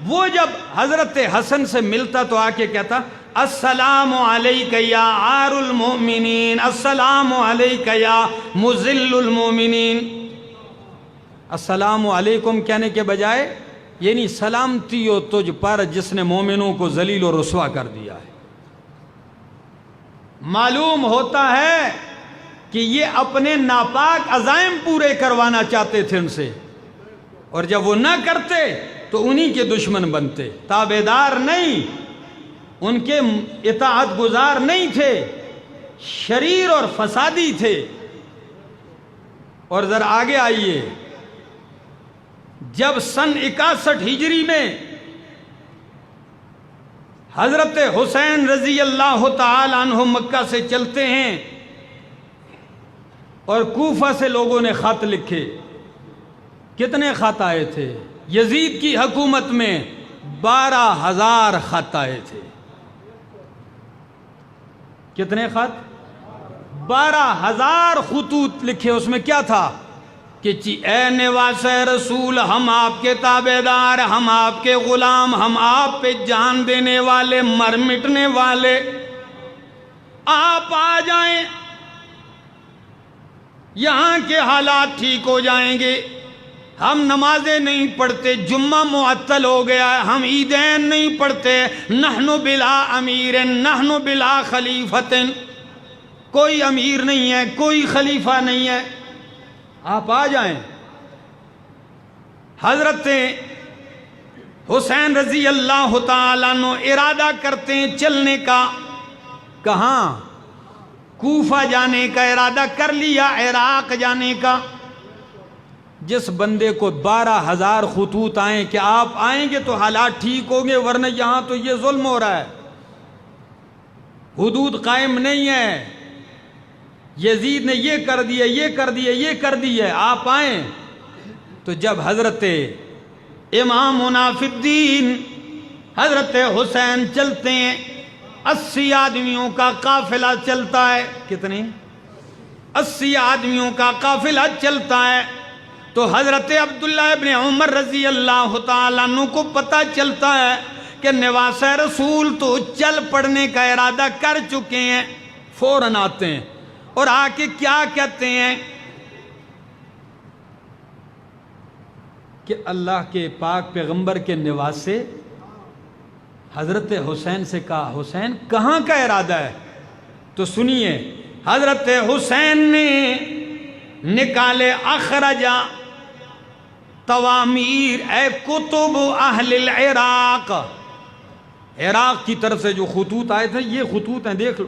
وہ جب حضرت حسن سے ملتا تو آ کے کہتا السلام علیک یا عار المؤمنین، السلام علیک یا مذل المؤمنین۔ السلام علیکم کہنے کے بجائے یعنی سلامتی ہو تجھ پر جس نے مومنوں کو ذلیل و رسوا کر دیا ہے۔ معلوم ہوتا ہے کہ یہ اپنے ناپاک عزائم پورے کروانا چاہتے تھے ان سے، اور جب وہ نہ کرتے تو انہی کے دشمن بنتے، تابعدار نہیں، ان کے اطاعت گزار نہیں تھے، شریر اور فسادی تھے۔ اور ذرا آگے آئیے، جب سن 61 ہجری میں حضرت حسین رضی اللہ تعالی عنہ مکہ سے چلتے ہیں اور کوفہ سے لوگوں نے خط لکھے۔ کتنے خط آئے تھے؟ یزید کی حکومت میں 12,000 خط آئے تھے۔ کتنے خط؟ 12,000 خطوط لکھے۔ اس میں کیا تھا کہ اے نواس رسول، ہم آپ کے تابعدار، ہم آپ کے غلام، ہم آپ پہ جان دینے والے، مر مٹنے والے، آپ آ جائیں، یہاں کے حالات ٹھیک ہو جائیں گے۔ ہم نمازیں نہیں پڑھتے، جمعہ معطل ہو گیا ہے، ہم عیدین نہیں پڑھتے، نحن بلا امیر نحن بلا خلیفت، کوئی امیر نہیں ہے، کوئی خلیفہ نہیں ہے، آپ آ جائیں۔ حضرت حسین رضی اللہ تعالیٰ عنہ ارادہ کرتے ہیں چلنے کا۔ کہاں؟ کوفہ جانے کا ارادہ کر لیا، عراق جانے کا۔ جس بندے کو 12,000 خطوط آئیں کہ آپ آئیں گے تو حالات ٹھیک ہوں گے، ورنہ یہاں تو یہ ظلم ہو رہا ہے، حدود قائم نہیں ہے، یزید نے یہ کر دیا، یہ کر دیا، یہ کر دیا، آپ آئیں۔ تو جب حضرت امامنا فی الدین حضرت حسین چلتے ہیں، 80 آدمیوں کا قافلہ چلتا ہے۔ کتنے؟ 80 آدمیوں کا قافلہ چلتا ہے۔ تو حضرت عبداللہ ابن عمر رضی اللہ تعالیٰ عنہ کو پتہ چلتا ہے کہ کہ نواس رسول تو چل پڑنے کا ارادہ کر چکے ہیں، فوراً آتے ہیں اور آ کے کیا کہتے ہیں کہ اللہ کے پاک پیغمبر کے نواسے حضرت حسین سے کہا حسین کہاں کا ارادہ ہے؟ تو سنیے، حضرت حسین نے نکالے اخرجا توامیر اے کتب اہل العراق، عراق کی طرف سے جو خطوط آئے تھے یہ خطوط ہیں، دیکھ لو،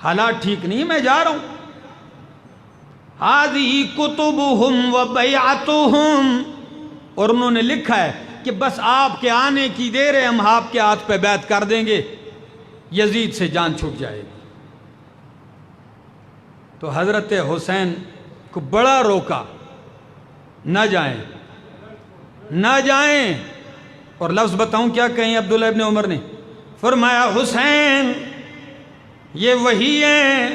حالات ٹھیک نہیں، میں جا رہا ہوں۔ ہذی کتبہم و بیعتہم، اور انہوں نے لکھا ہے کہ بس آپ کے آنے کی دیر ہے، ہم آپ کے ہاتھ پہ بیعت کر دیں گے، یزید سے جان چھوٹ جائے گی۔ تو حضرت حسین کو بڑا روکا، نہ جائیں نہ جائیں، اور لفظ بتاؤں کیا کہیں عبداللہ ابن عمر نے؟ فرمایا حسین یہ وہی ہیں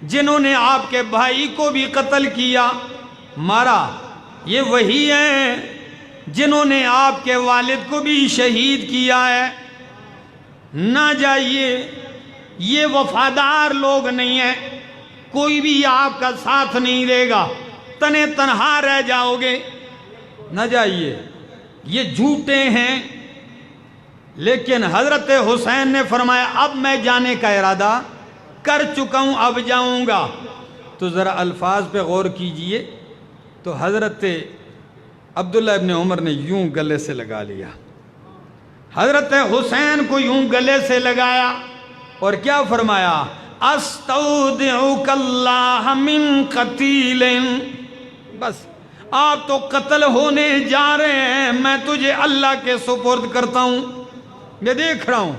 جنہوں نے آپ کے بھائی کو بھی قتل کیا، مارا، یہ وہی ہیں جنہوں نے آپ کے والد کو بھی شہید کیا ہے، نہ جائیے، یہ وفادار لوگ نہیں ہیں، کوئی بھی آپ کا ساتھ نہیں دے گا، تنے تنہا رہ جاؤ گے، نہ جائیے، یہ جھوٹے ہیں۔ لیکن حضرت حسین نے فرمایا اب میں جانے کا ارادہ کر چکا ہوں، اب جاؤں گا۔ تو ذرا الفاظ پہ غور کیجئے، تو حضرت عبداللہ ابن عمر نے یوں گلے سے لگا لیا، حضرت حسین کو یوں گلے سے لگایا اور کیا فرمایا؟ استودعک اللہ من قتیل، بس آپ تو قتل ہونے جا رہے ہیں، میں تجھے اللہ کے سپرد کرتا ہوں۔ میں دیکھ رہا ہوں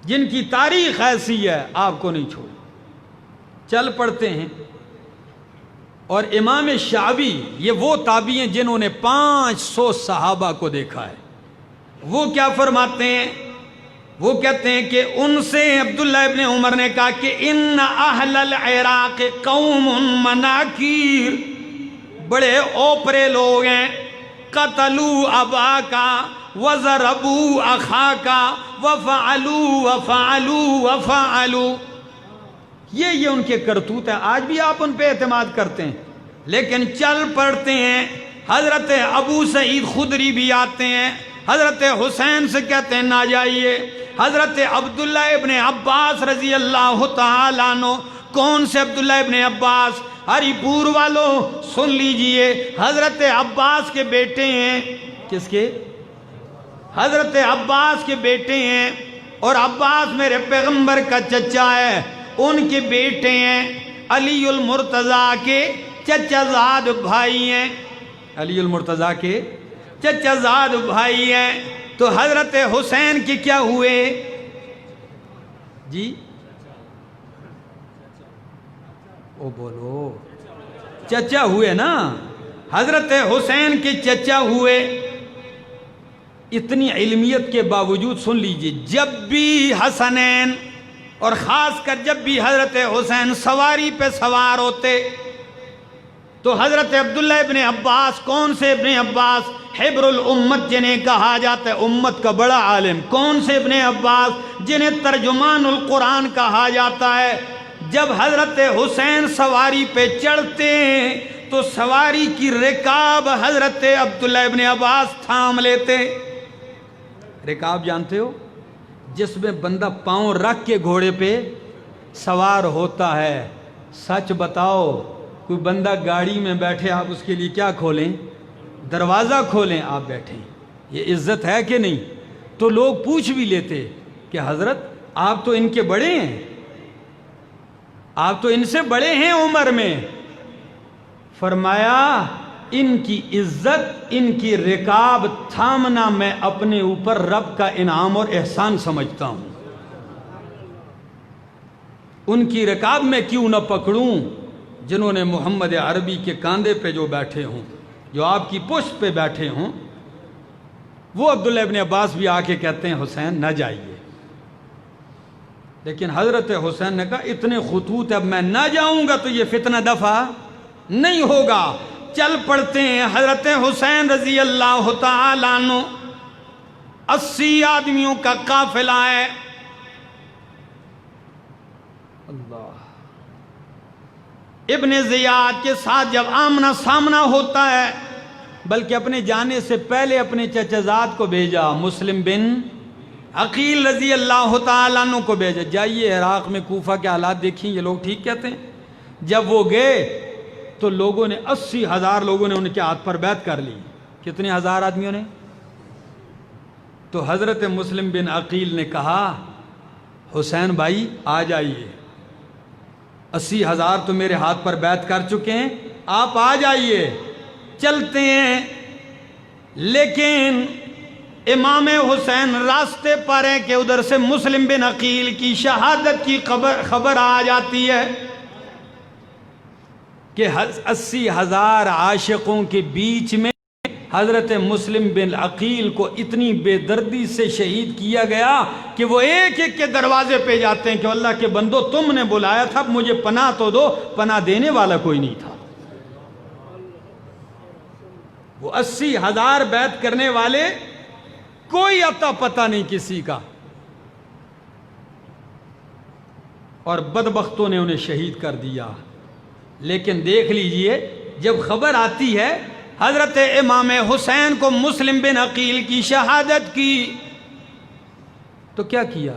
جن کی تاریخ ایسی ہے، آپ کو نہیں چھوڑ، چل پڑتے ہیں۔ اور امام شعبی یہ وہ تابعی ہیں جنہوں نے 500 صحابہ کو دیکھا ہے، وہ کیا فرماتے ہیں؟ وہ کہتے ہیں کہ ان سے عبداللہ ابن عمر نے کہا کہ ان اہل العراق قوم مناکیر، بڑے اوپرے لوگ ہیں، قتلوا اباکا وضربوا اخاکا وفعلوا وفعلوا وفعلوا، یہ ان کے کرتوت ہیں۔ آج بھی آپ ان پہ اعتماد کرتے ہیں، لیکن چل پڑتے ہیں۔ حضرت ابو سعید خدری بھی آتے ہیں، حضرت حسین سے کہتے ہیں نہ جائیے۔ حضرت عبداللہ ابن عباس رضی اللہ تعالیٰ عنہ، کون سے عبداللہ ابن عباس؟ ہری پور والوں سن لیجئے، حضرت عباس کے بیٹے ہیں۔ کس کے؟ حضرت عباس کے بیٹے ہیں، اور عباس میرے پیغمبر کا چچا ہے، ان کے بیٹے ہیں، علی المرتضیٰ کے چچا زاد بھائی ہیں، علی المرتضیٰ کے چچا زاد بھائی ہیں۔ تو حضرت حسین کے کیا ہوئے جی؟ او بولو، چچا ہوئے نا، حضرت حسین کے چچا ہوئے۔ اتنی علمیت کے باوجود سن لیجئے، جب بھی حسنین اور خاص کر جب بھی حضرت حسین سواری پہ سوار ہوتے تو حضرت عبداللہ ابن عباس، کون سے ابن عباس؟ حبر الامت جنہیں کہا جاتا ہے، امت کا بڑا عالم، کون سے ابن عباس؟ جنہیں ترجمان القرآن کہا جاتا ہے۔ جب حضرت حسین سواری پہ چڑھتے ہیں تو سواری کی رکاب حضرت عبداللہ ابن عباس تھام لیتے۔ رکاب جانتے ہو؟ جس میں بندہ پاؤں رکھ کے گھوڑے پہ سوار ہوتا ہے۔ سچ بتاؤ، کوئی بندہ گاڑی میں بیٹھے، آپ اس کے لیے کیا کھولیں؟ دروازہ کھولیں، آپ بیٹھیں، یہ عزت ہے کہ نہیں؟ تو لوگ پوچھ بھی لیتے کہ حضرت آپ تو ان کے بڑے ہیں، آپ تو ان سے بڑے ہیں عمر میں۔ فرمایا ان کی عزت، ان کی رکاب تھامنا میں اپنے اوپر رب کا انعام اور احسان سمجھتا ہوں۔ ان کی رکاب میں کیوں نہ پکڑوں جنہوں نے محمد عربی کے کاندھے پہ جو بیٹھے ہوں، جو آپ کی پشت پہ بیٹھے ہوں۔ وہ عبداللہ ابن عباس بھی آ کے کہتے ہیں حسین نہ جائیے، لیکن حضرت حسین نے کہا اتنے خطوط اب میں نہ جاؤں گا تو یہ فتنہ دفع نہیں ہوگا۔ چل پڑتے ہیں، حضرت حسین رضی اللہ تعالیٰ عنہ 80 آدمیوں کا قافلہ ہے. اللہ. ابن زیاد کے ساتھ جب آمنا سامنا ہوتا ہے، بلکہ اپنے جانے سے پہلے اپنے چچا زاد کو بھیجا، مسلم بن عقیل رضی اللہ تعالیٰ عنہ کو بھیجا، جائیے عراق میں کوفہ کے حالات دیکھیں، یہ لوگ ٹھیک کہتے ہیں. جب وہ گئے تو لوگوں نے 80,000 لوگوں نے ان کے ہاتھ پر بیعت کر لی. کتنے ہزار آدمیوں نے؟ تو حضرت مسلم بن عقیل نے کہا حسین بھائی آ جائیے، 80,000 تو میرے ہاتھ پر بیعت کر چکے ہیں، آپ آ جائیے، چلتے ہیں. لیکن امام حسین راستے پر ہیں کہ ادھر سے مسلم بن عقیل کی شہادت کی خبر آ جاتی ہے کہ 80,000 عاشقوں کے بیچ میں حضرت مسلم بن عقیل کو اتنی بے دردی سے شہید کیا گیا کہ وہ ایک ایک کے دروازے پہ جاتے ہیں کہ اللہ کے بندو تم نے بلایا تھا، مجھے پناہ تو دو. پناہ دینے والا کوئی نہیں تھا. وہ 80,000 بیعت کرنے والے کوئی اتا پتہ نہیں کسی کا، اور بدبختوں نے انہیں شہید کر دیا. لیکن دیکھ لیجئے جب خبر آتی ہے حضرت امام حسین کو مسلم بن عقیل کی شہادت کی تو کیا کیا؟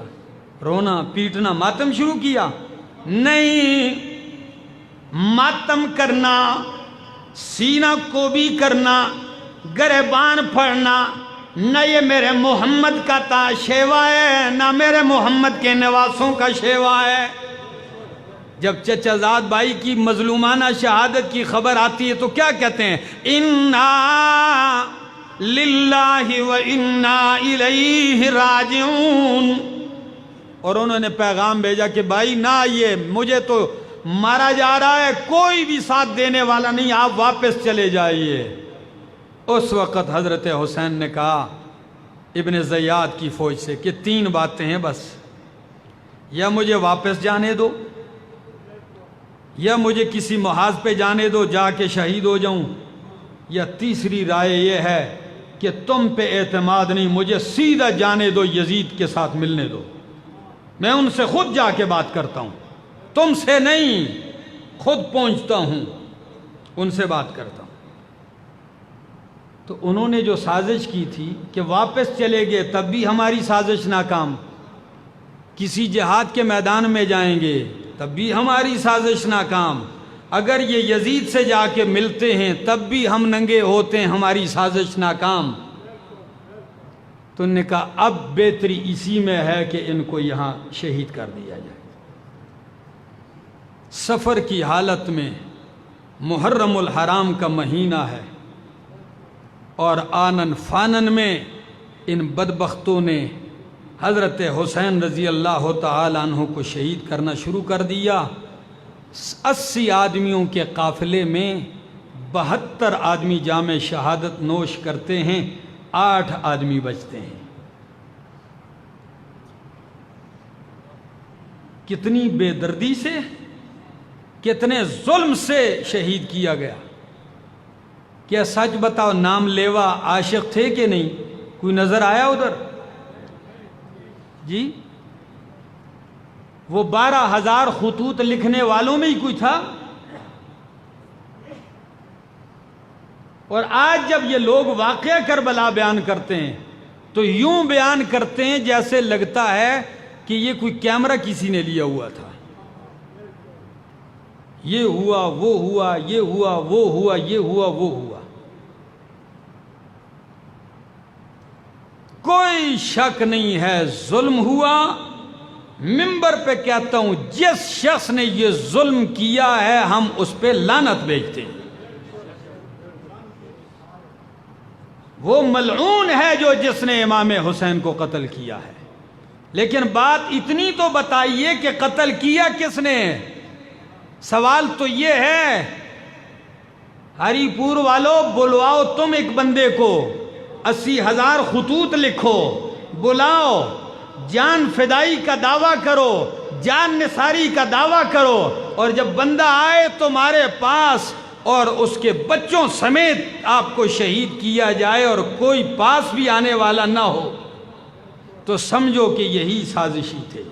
رونا پیٹنا ماتم شروع کیا؟ نہیں، ماتم کرنا، سینہ کو بھی کرنا، گریبان پھڑنا، نہ یہ میرے محمد کا شیوا ہے، نہ میرے محمد کے نواسوں کا شیوا ہے. جب چچا زاد بھائی کی مظلومانہ شہادت کی خبر آتی ہے تو کیا کہتے ہیں؟ اِنَّا لِلَّهِ وَإِنَّا إِلَيْهِ راجعون. اور انہوں نے پیغام بھیجا کہ بھائی نہ، یہ مجھے تو مارا جا رہا ہے، کوئی بھی ساتھ دینے والا نہیں، آپ واپس چلے جائیے. اس وقت حضرت حسین نے کہا ابن زیاد کی فوج سے کہ 3 باتیں ہیں بس، یا مجھے واپس جانے دو، یا مجھے کسی محاذ پہ جانے دو جا کے شہید ہو جاؤں، یا تیسری رائے یہ ہے کہ تم پہ اعتماد نہیں، مجھے سیدھا جانے دو، یزید کے ساتھ ملنے دو، میں ان سے خود جا کے بات کرتا ہوں، تم سے نہیں، خود پہنچتا ہوں، ان سے بات کرتا ہوں. تو انہوں نے جو سازش کی تھی کہ واپس چلے گئے تب بھی ہماری سازش ناکام، کسی جہاد کے میدان میں جائیں گے تب بھی ہماری سازش ناکام، اگر یہ یزید سے جا کے ملتے ہیں تب بھی ہم ننگے ہوتے ہیں، ہماری سازش ناکام. تو انہوں نے کہا اب بہتری اسی میں ہے کہ ان کو یہاں شہید کر دیا جائے. سفر کی حالت میں، محرم الحرام کا مہینہ ہے، اور آنن فانن میں ان بدبختوں نے حضرت حسین رضی اللہ تعالی عنہ کو شہید کرنا شروع کر دیا. 80 آدمیوں کے قافلے میں 72 آدمی جام شہادت نوش کرتے ہیں، 8 آدمی بچتے ہیں. کتنی بے دردی سے، کتنے ظلم سے شہید کیا گیا. کیا سچ بتاؤ نام لیوا عاشق تھے کہ نہیں؟ کوئی نظر آیا ادھر؟ جی وہ 12,000 خطوط لکھنے والوں میں ہی کوئی تھا؟ اور آج جب یہ لوگ واقعہ کربلا بیان کرتے ہیں تو یوں بیان کرتے ہیں جیسے لگتا ہے کہ یہ کوئی کیمرہ کسی نے لیا ہوا تھا. یہ ہوا وہ ہوا، یہ ہوا وہ ہوا، یہ ہوا وہ ہوا. کوئی شک نہیں ہے ظلم ہوا. منبر پہ کہتا ہوں جس شخص نے یہ ظلم کیا ہے ہم اس پہ لعنت بھیجتے ہیں. وہ ملعون ہے جو جس نے امام حسین کو قتل کیا ہے. لیکن بات اتنی تو بتائیے کہ قتل کیا کس نے؟ سوال تو یہ ہے ہری پور والوں، بلواؤ تم ایک بندے کو، 80,000 خطوط لکھو، بلاؤ، جان فدائی کا دعویٰ کرو، جان نثاری کا دعویٰ کرو، اور جب بندہ آئے تمہارے پاس اور اس کے بچوں سمیت آپ کو شہید کیا جائے اور کوئی پاس بھی آنے والا نہ ہو. تو سمجھو کہ یہی سازشی تھے،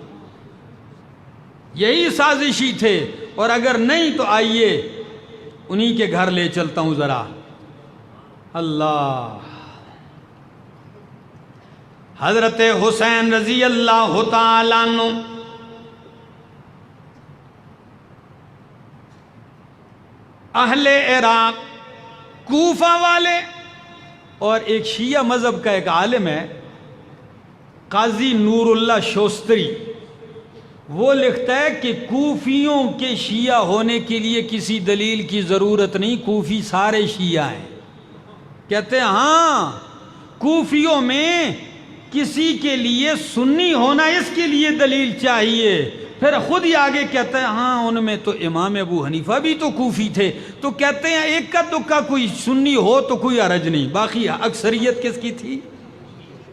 یہی سازشی تھے، اور اگر نہیں تو آئیے انہی کے گھر لے چلتا ہوں ذرا۔ اللہ، حضرت حسین رضی اللہ تعالیٰ عنہ اہل عراق، کوفہ والے، اور ایک شیعہ مذہب کا ایک عالم ہے قاضی نور اللہ شوستری، وہ لکھتا ہے کہ کوفیوں کے شیعہ ہونے کے لیے کسی دلیل کی ضرورت نہیں، کوفی سارے شیعہ ہیں۔ کہتے ہیں ہاں، کوفیوں میں کسی کے لیے سنی ہونا اس کے لیے دلیل چاہیے۔ پھر خود ہی آگے کہتا ہے ہاں ان میں تو امام ابو حنیفہ بھی تو کوفی تھے، تو کہتے ہیں ایک کا دکا کوئی سنی ہو تو کوئی حرج نہیں، باقی اکثریت کس کی تھی؟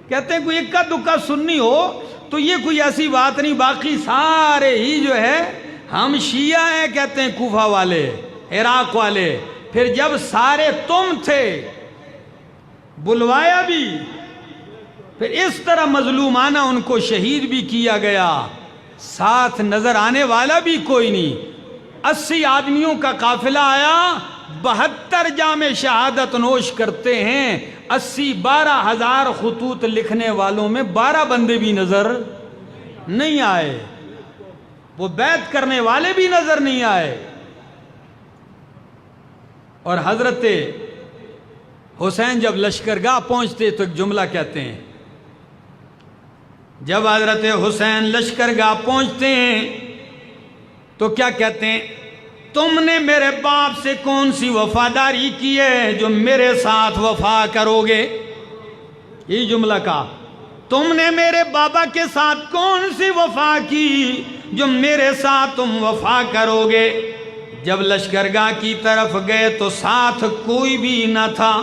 کہتے ہیں کوئی ایک کا دکا سنی ہو تو یہ کوئی ایسی بات نہیں، باقی سارے ہی جو ہے ہم شیعہ ہیں، کہتے ہیں کوفہ والے، عراق والے۔ پھر جب سارے تم تھے، بلوایا بھی، پھر اس طرح مظلومانہ ان کو شہید بھی کیا گیا، ساتھ نظر آنے والا بھی کوئی نہیں۔ 80 آدمیوں کا قافلہ آیا، 72 جام شہادت نوش کرتے ہیں، 12,000 خطوط لکھنے والوں میں 12 بندے بھی نظر نہیں آئے، وہ بیعت کرنے والے بھی نظر نہیں آئے۔ اور حضرت حسین جب لشکرگاہ پہنچتے تو ایک جملہ کہتے ہیں، جب حضرت حسین لشکرگاہ پہنچتے ہیں تو کیا کہتے ہیں؟ تم نے میرے باپ سے کون سی وفاداری کی ہے جو میرے ساتھ وفا کرو گے؟ یہ جملہ کہا، تم نے میرے بابا کے ساتھ کون سی وفا کی جو میرے ساتھ تم وفا کرو گے؟ جب لشکرگاہ کی طرف گئے تو ساتھ کوئی بھی نہ تھا،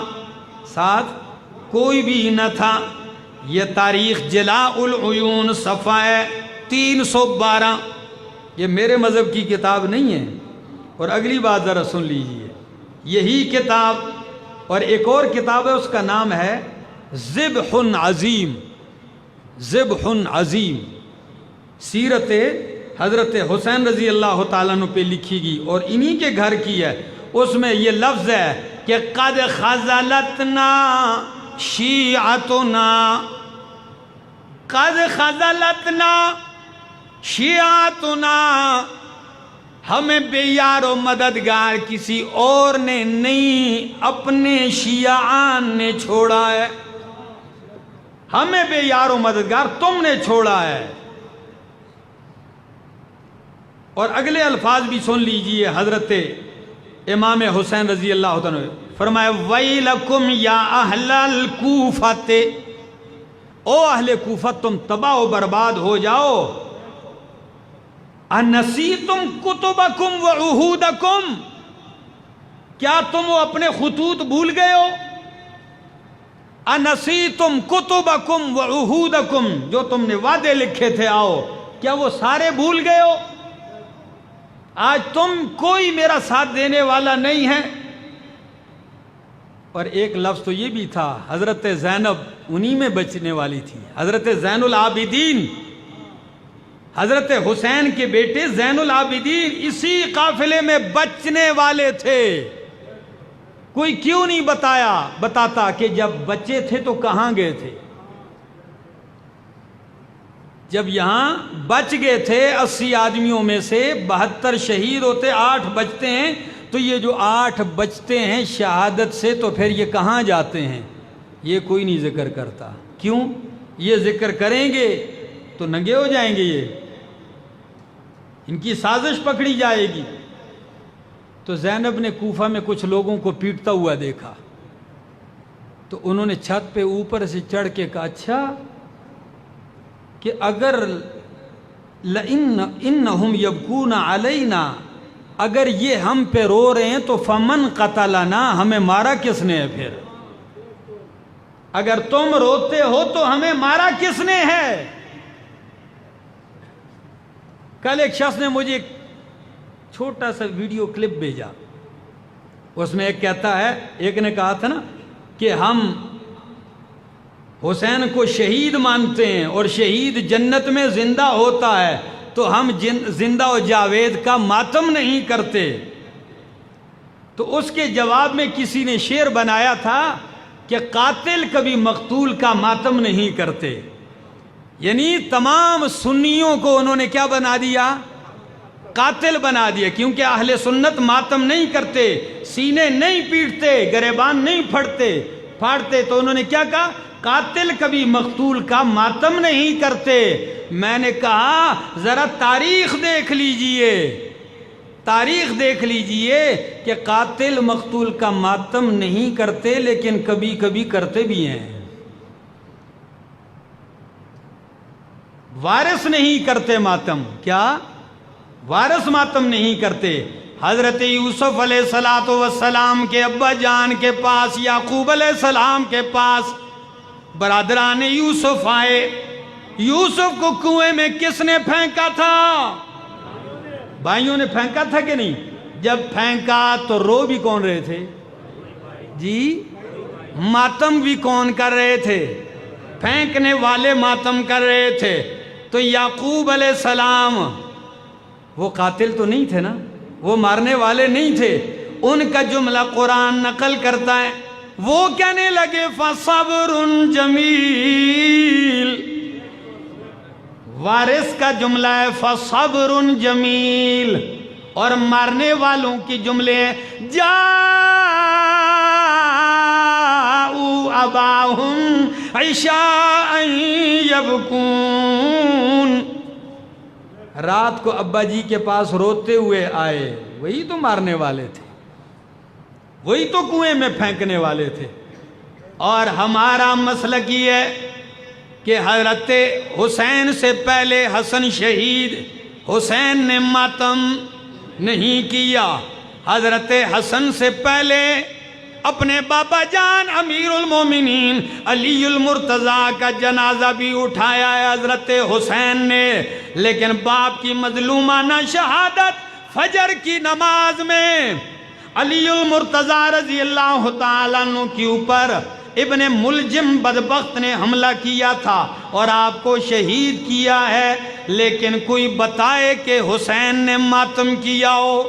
ساتھ کوئی بھی نہ تھا۔ یہ تاریخ جلاء العیون صفحہ 312، یہ میرے مذہب کی کتاب نہیں ہے۔ اور اگلی بات ذرا سن لیجئے، یہی کتاب اور ایک اور کتاب ہے، اس کا نام ہے ذبح عظیم، ذبح عظیم، سیرت حضرت حسین رضی اللہ تعالیٰ عنہ پہ لکھی گئی اور انہی کے گھر کی ہے۔ اس میں یہ لفظ ہے کہ قد خذلتنا شیعتنا، قد خذلتنا شیعتنا، ہمیں بے یار و مددگار کسی اور نے نہیں، اپنے شیعان نے چھوڑا ہے، ہمیں بے یار و مددگار تم نے چھوڑا ہے۔ اور اگلے الفاظ بھی سن لیجئے، حضرت امام حسین رضی اللہ عنہ فرمایا وَيْلَكُمْ يَا أَهْلَ الْكُوفَةِ، او اہل کوفہ تم تباہ و برباد ہو جاؤ۔ أَنَسِيتُمْ كُتُبَكُمْ وَعُهُودَكُمْ، کیا تم وہ اپنے خطوط بھول گئے ہو؟ أَنَسِيتُمْ كُتُبَكُمْ وَعُهُودَكُمْ، جو تم نے وعدے لکھے تھے آؤ، کیا وہ سارے بھول گئے ہو؟ آج تم کوئی میرا ساتھ دینے والا نہیں ہے۔ اور ایک لفظ تو یہ بھی تھا، حضرت زینب انہی میں بچنے والی تھی، حضرت زین العابدین، حضرت حسین کے بیٹے زین العابدین اسی قافلے میں بچنے والے تھے۔ کوئی کیوں نہیں بتاتا کہ جب بچے تھے تو کہاں گئے تھے؟ جب یہاں بچ گئے تھے 80 آدمیوں میں سے 72 شہید ہوتے، 8 بچتے ہیں، تو یہ جو 8 بچتے ہیں شہادت سے تو پھر یہ کہاں جاتے ہیں؟ یہ کوئی نہیں ذکر کرتا۔ کیوں؟ یہ ذکر کریں گے تو ننگے ہو جائیں گے، یہ ان کی سازش پکڑی جائے گی۔ تو زینب نے کوفہ میں کچھ لوگوں کو پیٹتا ہوا دیکھا، تو انہوں نے چھت پہ اوپر سے چڑھ کے کہا اچھا کہ اگر لَإِنَّهُمْ يَبْكُونَ عَلَيْنَا، اگر یہ ہم پہ رو رہے ہیں تو فَمَنْ قَتَلَنَا، ہمیں مارا کس نے ہے؟ پھر اگر تم روتے ہو تو ہمیں مارا کس نے ہے؟ کل ایک شخص نے مجھے ایک چھوٹا سا ویڈیو کلپ بھیجا، اس میں ایک کہتا ہے، ایک نے کہا تھا نا کہ ہم حسین کو شہید مانتے ہیں اور شہید جنت میں زندہ ہوتا ہے، تو ہم زندہ و جاوید کا ماتم نہیں کرتے۔ تو اس کے جواب میں کسی نے شعر بنایا تھا کہ قاتل کبھی مقتول کا ماتم نہیں کرتے، یعنی تمام سنیوں کو انہوں نے کیا بنا دیا؟ قاتل بنا دیا، کیونکہ اہل سنت ماتم نہیں کرتے، سینے نہیں پیٹتے، گریبان نہیں پھاڑتے، تو انہوں نے کیا کہا؟ قاتل کبھی مقتول کا ماتم نہیں کرتے۔ میں نے کہا ذرا تاریخ دیکھ لیجئے، تاریخ دیکھ لیجئے کہ قاتل مقتول کا ماتم نہیں کرتے، لیکن کبھی کبھی کرتے بھی ہیں۔ وارث نہیں کرتے ماتم، کیا؟ وارث ماتم نہیں کرتے۔ حضرت یوسف علیہ السلام کے ابا جان کے پاس، یعقوب علیہ السلام کے پاس برادران یوسف آئے۔ یوسف کو کنویں میں کس نے پھینکا تھا؟ بھائیوں نے پھینکا تھا کہ نہیں؟ جب پھینکا تو رو بھی کون رہے تھے؟ جی ماتم بھی کون کر رہے تھے؟ پھینکنے والے ماتم کر رہے تھے۔ تو یعقوب علیہ السلام وہ قاتل تو نہیں تھے نا، وہ مارنے والے نہیں تھے۔ ان کا جملہ قرآن نقل کرتا ہے، وہ کہنے لگے فصبر جمیل، وارث کا جملہ ہے فصبر جمیل، اور مارنے والوں کی جملے ہیں جاؤ اباہم عشاء یبکون، رات کو ابا جی کے پاس روتے ہوئے آئے۔ وہی تو مارنے والے تھے، وہی تو کنویں میں پھینکنے والے تھے۔ اور ہمارا مسلک یہ ہے کہ حضرت حسین سے پہلے حسن شہید، حسین نے ماتم نہیں کیا۔ حضرت حسن سے پہلے اپنے بابا جان امیر المومنین علی المرتضیٰ کا جنازہ بھی اٹھایا ہے حضرت حسین نے، لیکن باپ کی مظلومانہ شہادت فجر کی نماز میں علی المرتضیٰ رضی اللہ تعالیٰ عنہ کے اوپر ابن ملجم بدبخت نے حملہ کیا تھا اور آپ کو شہید کیا ہے، لیکن کوئی بتائے کہ حسین نے ماتم کیا ہو؟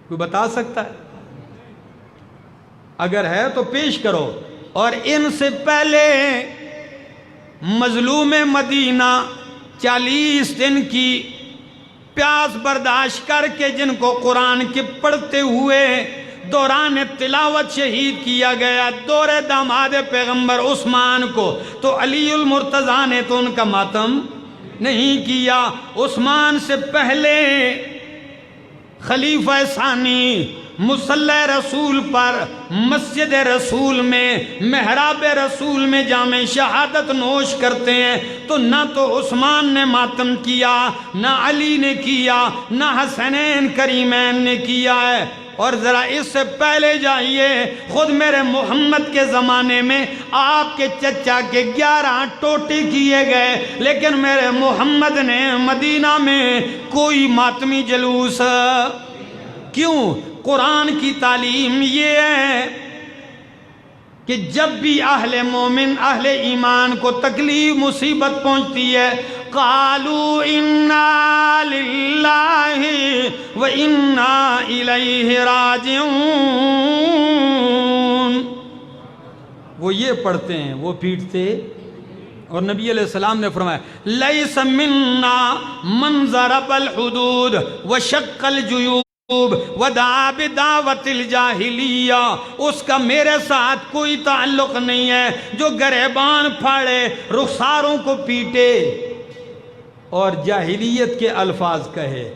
کوئی بتا سکتا ہے؟ اگر ہے تو پیش کرو۔ اور ان سے پہلے مظلوم مدینہ 40 دن کی پیاس برداشت کر کے جن کو قرآن کے پڑھتے ہوئے دوران تلاوت شہید کیا گیا، دور داماد پیغمبر عثمان کو، تو علی المرتضیٰ نے تو ان کا ماتم نہیں کیا۔ عثمان سے پہلے خلیفہ ثانی مصلی رسول پر مسجد رسول میں محراب رسول میں جامع شہادت نوش کرتے ہیں، تو نہ تو عثمان نے ماتم کیا، نہ علی نے کیا، نہ حسنین کریمین نے کیا ہے۔ اور ذرا اس سے پہلے جائیے، خود میرے محمد کے زمانے میں آپ کے چچا کے 11 ٹوٹے کیے گئے، لیکن میرے محمد نے مدینہ میں کوئی ماتمی جلوس کیوں؟ قرآن کی تعلیم یہ ہے کہ جب بھی اہل مومن، اہل ایمان کو تکلیف مصیبت پہنچتی ہے، قالوا انا للہ و انا الیہ راجعون، وہ یہ پڑھتے ہیں، وہ پیٹتے۔ اور نبی علیہ السلام نے فرمایا لیس منا من ضرب الحدود وشق الجیوب ودعا بدعوت الجاہلیہ، اس کا میرے ساتھ کوئی تعلق نہیں ہے جو گریبان پھاڑے، رخساروں کو پیٹے اور جاہلیت کے الفاظ کہے۔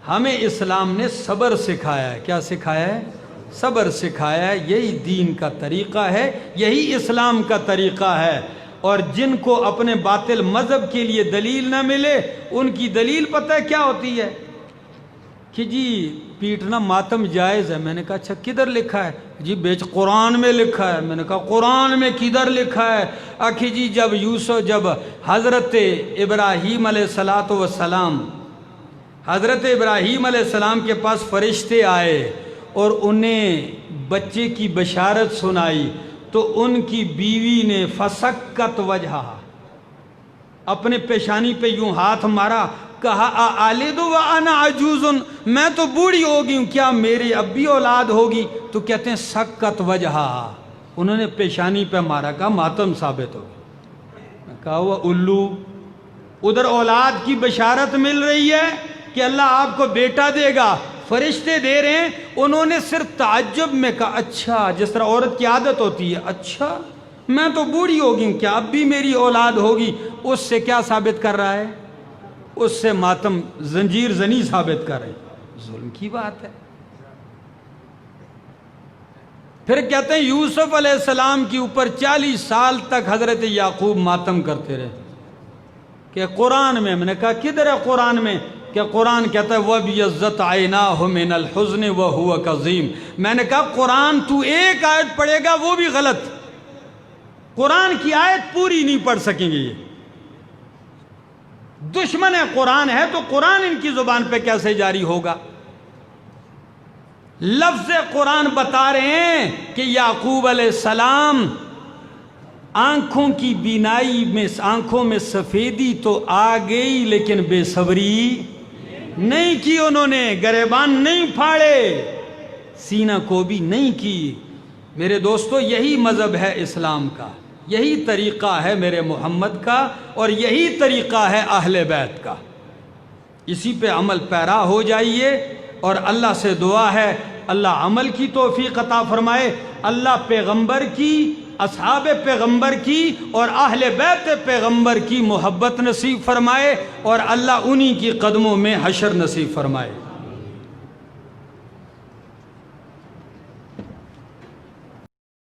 ہمیں اسلام نے صبر سکھایا ہے۔ کیا سکھایا ہے؟ صبر سکھایا ہے۔ یہی دین کا طریقہ ہے، یہی اسلام کا طریقہ ہے۔ اور جن کو اپنے باطل مذہب کے لیے دلیل نہ ملے، ان کی دلیل پتہ ہے کیا ہوتی ہے؟ کہ جی پیٹنا ماتم جائز ہے۔ میں نے کہا اچھا کدھر لکھا ہے؟ جی بیچ قرآن میں لکھا ہے۔ میں نے کہا قرآن میں کدھر لکھا ہے؟ آخی جی جب حضرت ابراہیم علیہ السلام حضرت ابراہیم علیہ السلام کے پاس فرشتے آئے اور انہیں بچے کی بشارت سنائی، تو ان کی بیوی نے فسکت وجہا، اپنے پیشانی پہ یوں ہاتھ مارا، کہا آلد و انا عجوز، میں تو بوڑھی ہو گئی ہوں، کیا میری اب بھی اولاد ہوگی؟ تو کہتے ہیں سکت وجہا، انہوں نے پیشانی پہ مارا، کہا ماتم ثابت ہو گیا۔ کہا وہ الو، ادھر اولاد کی بشارت مل رہی ہے کہ اللہ آپ کو بیٹا دے گا، فرشتے دے رہے ہیں، انہوں نے صرف تعجب میں کہا اچھا، جس طرح عورت کی عادت ہوتی ہے، اچھا میں تو بوڑھی ہو گئی ہوں، کیا اب بھی میری اولاد ہوگی؟ اس سے کیا ثابت کر رہا ہے؟ اس سے ماتم زنجیر زنی ثابت کر رہے ہیں، ظلم کی بات ہے۔ پھر کہتے ہیں یوسف علیہ السلام کے اوپر 40 سال تک حضرت یعقوب ماتم کرتے رہے کہ قرآن میں نے کہا کدھر ہے قرآن میں؟ کہ قرآن کہتا ہے وَبْيَضَّتْ عَيْنَاهُ مِنَ الْحُزْنِ وَهُوَ كَظِيمٌ۔ میں نے کہا قرآن تو ایک آیت پڑھے گا وہ بھی غلط، قرآن کی آیت پوری نہیں پڑھ سکیں گے، یہ دشمن قرآن ہے تو قرآن ان کی زبان پہ کیسے جاری ہوگا؟ لفظ قرآن بتا رہے ہیں کہ یعقوب علیہ السلام آنکھوں کی بینائی میں، آنکھوں میں سفیدی تو آ گئی لیکن بے صبری نہیں کی، انہوں نے گریبان نہیں پھاڑے، سینہ کو بھی نہیں کی۔ میرے دوستو یہی مذہب ہے اسلام کا، یہی طریقہ ہے میرے محمد کا، اور یہی طریقہ ہے اہل بیت کا، اسی پہ عمل پیرا ہو جائیے، اور اللہ سے دعا ہے اللہ عمل کی توفیق عطا فرمائے، اللہ پیغمبر کی، اصحاب پیغمبر کی اور اہل بیت پیغمبر کی محبت نصیب فرمائے، اور اللہ انہی کی قدموں میں حشر نصیب فرمائے۔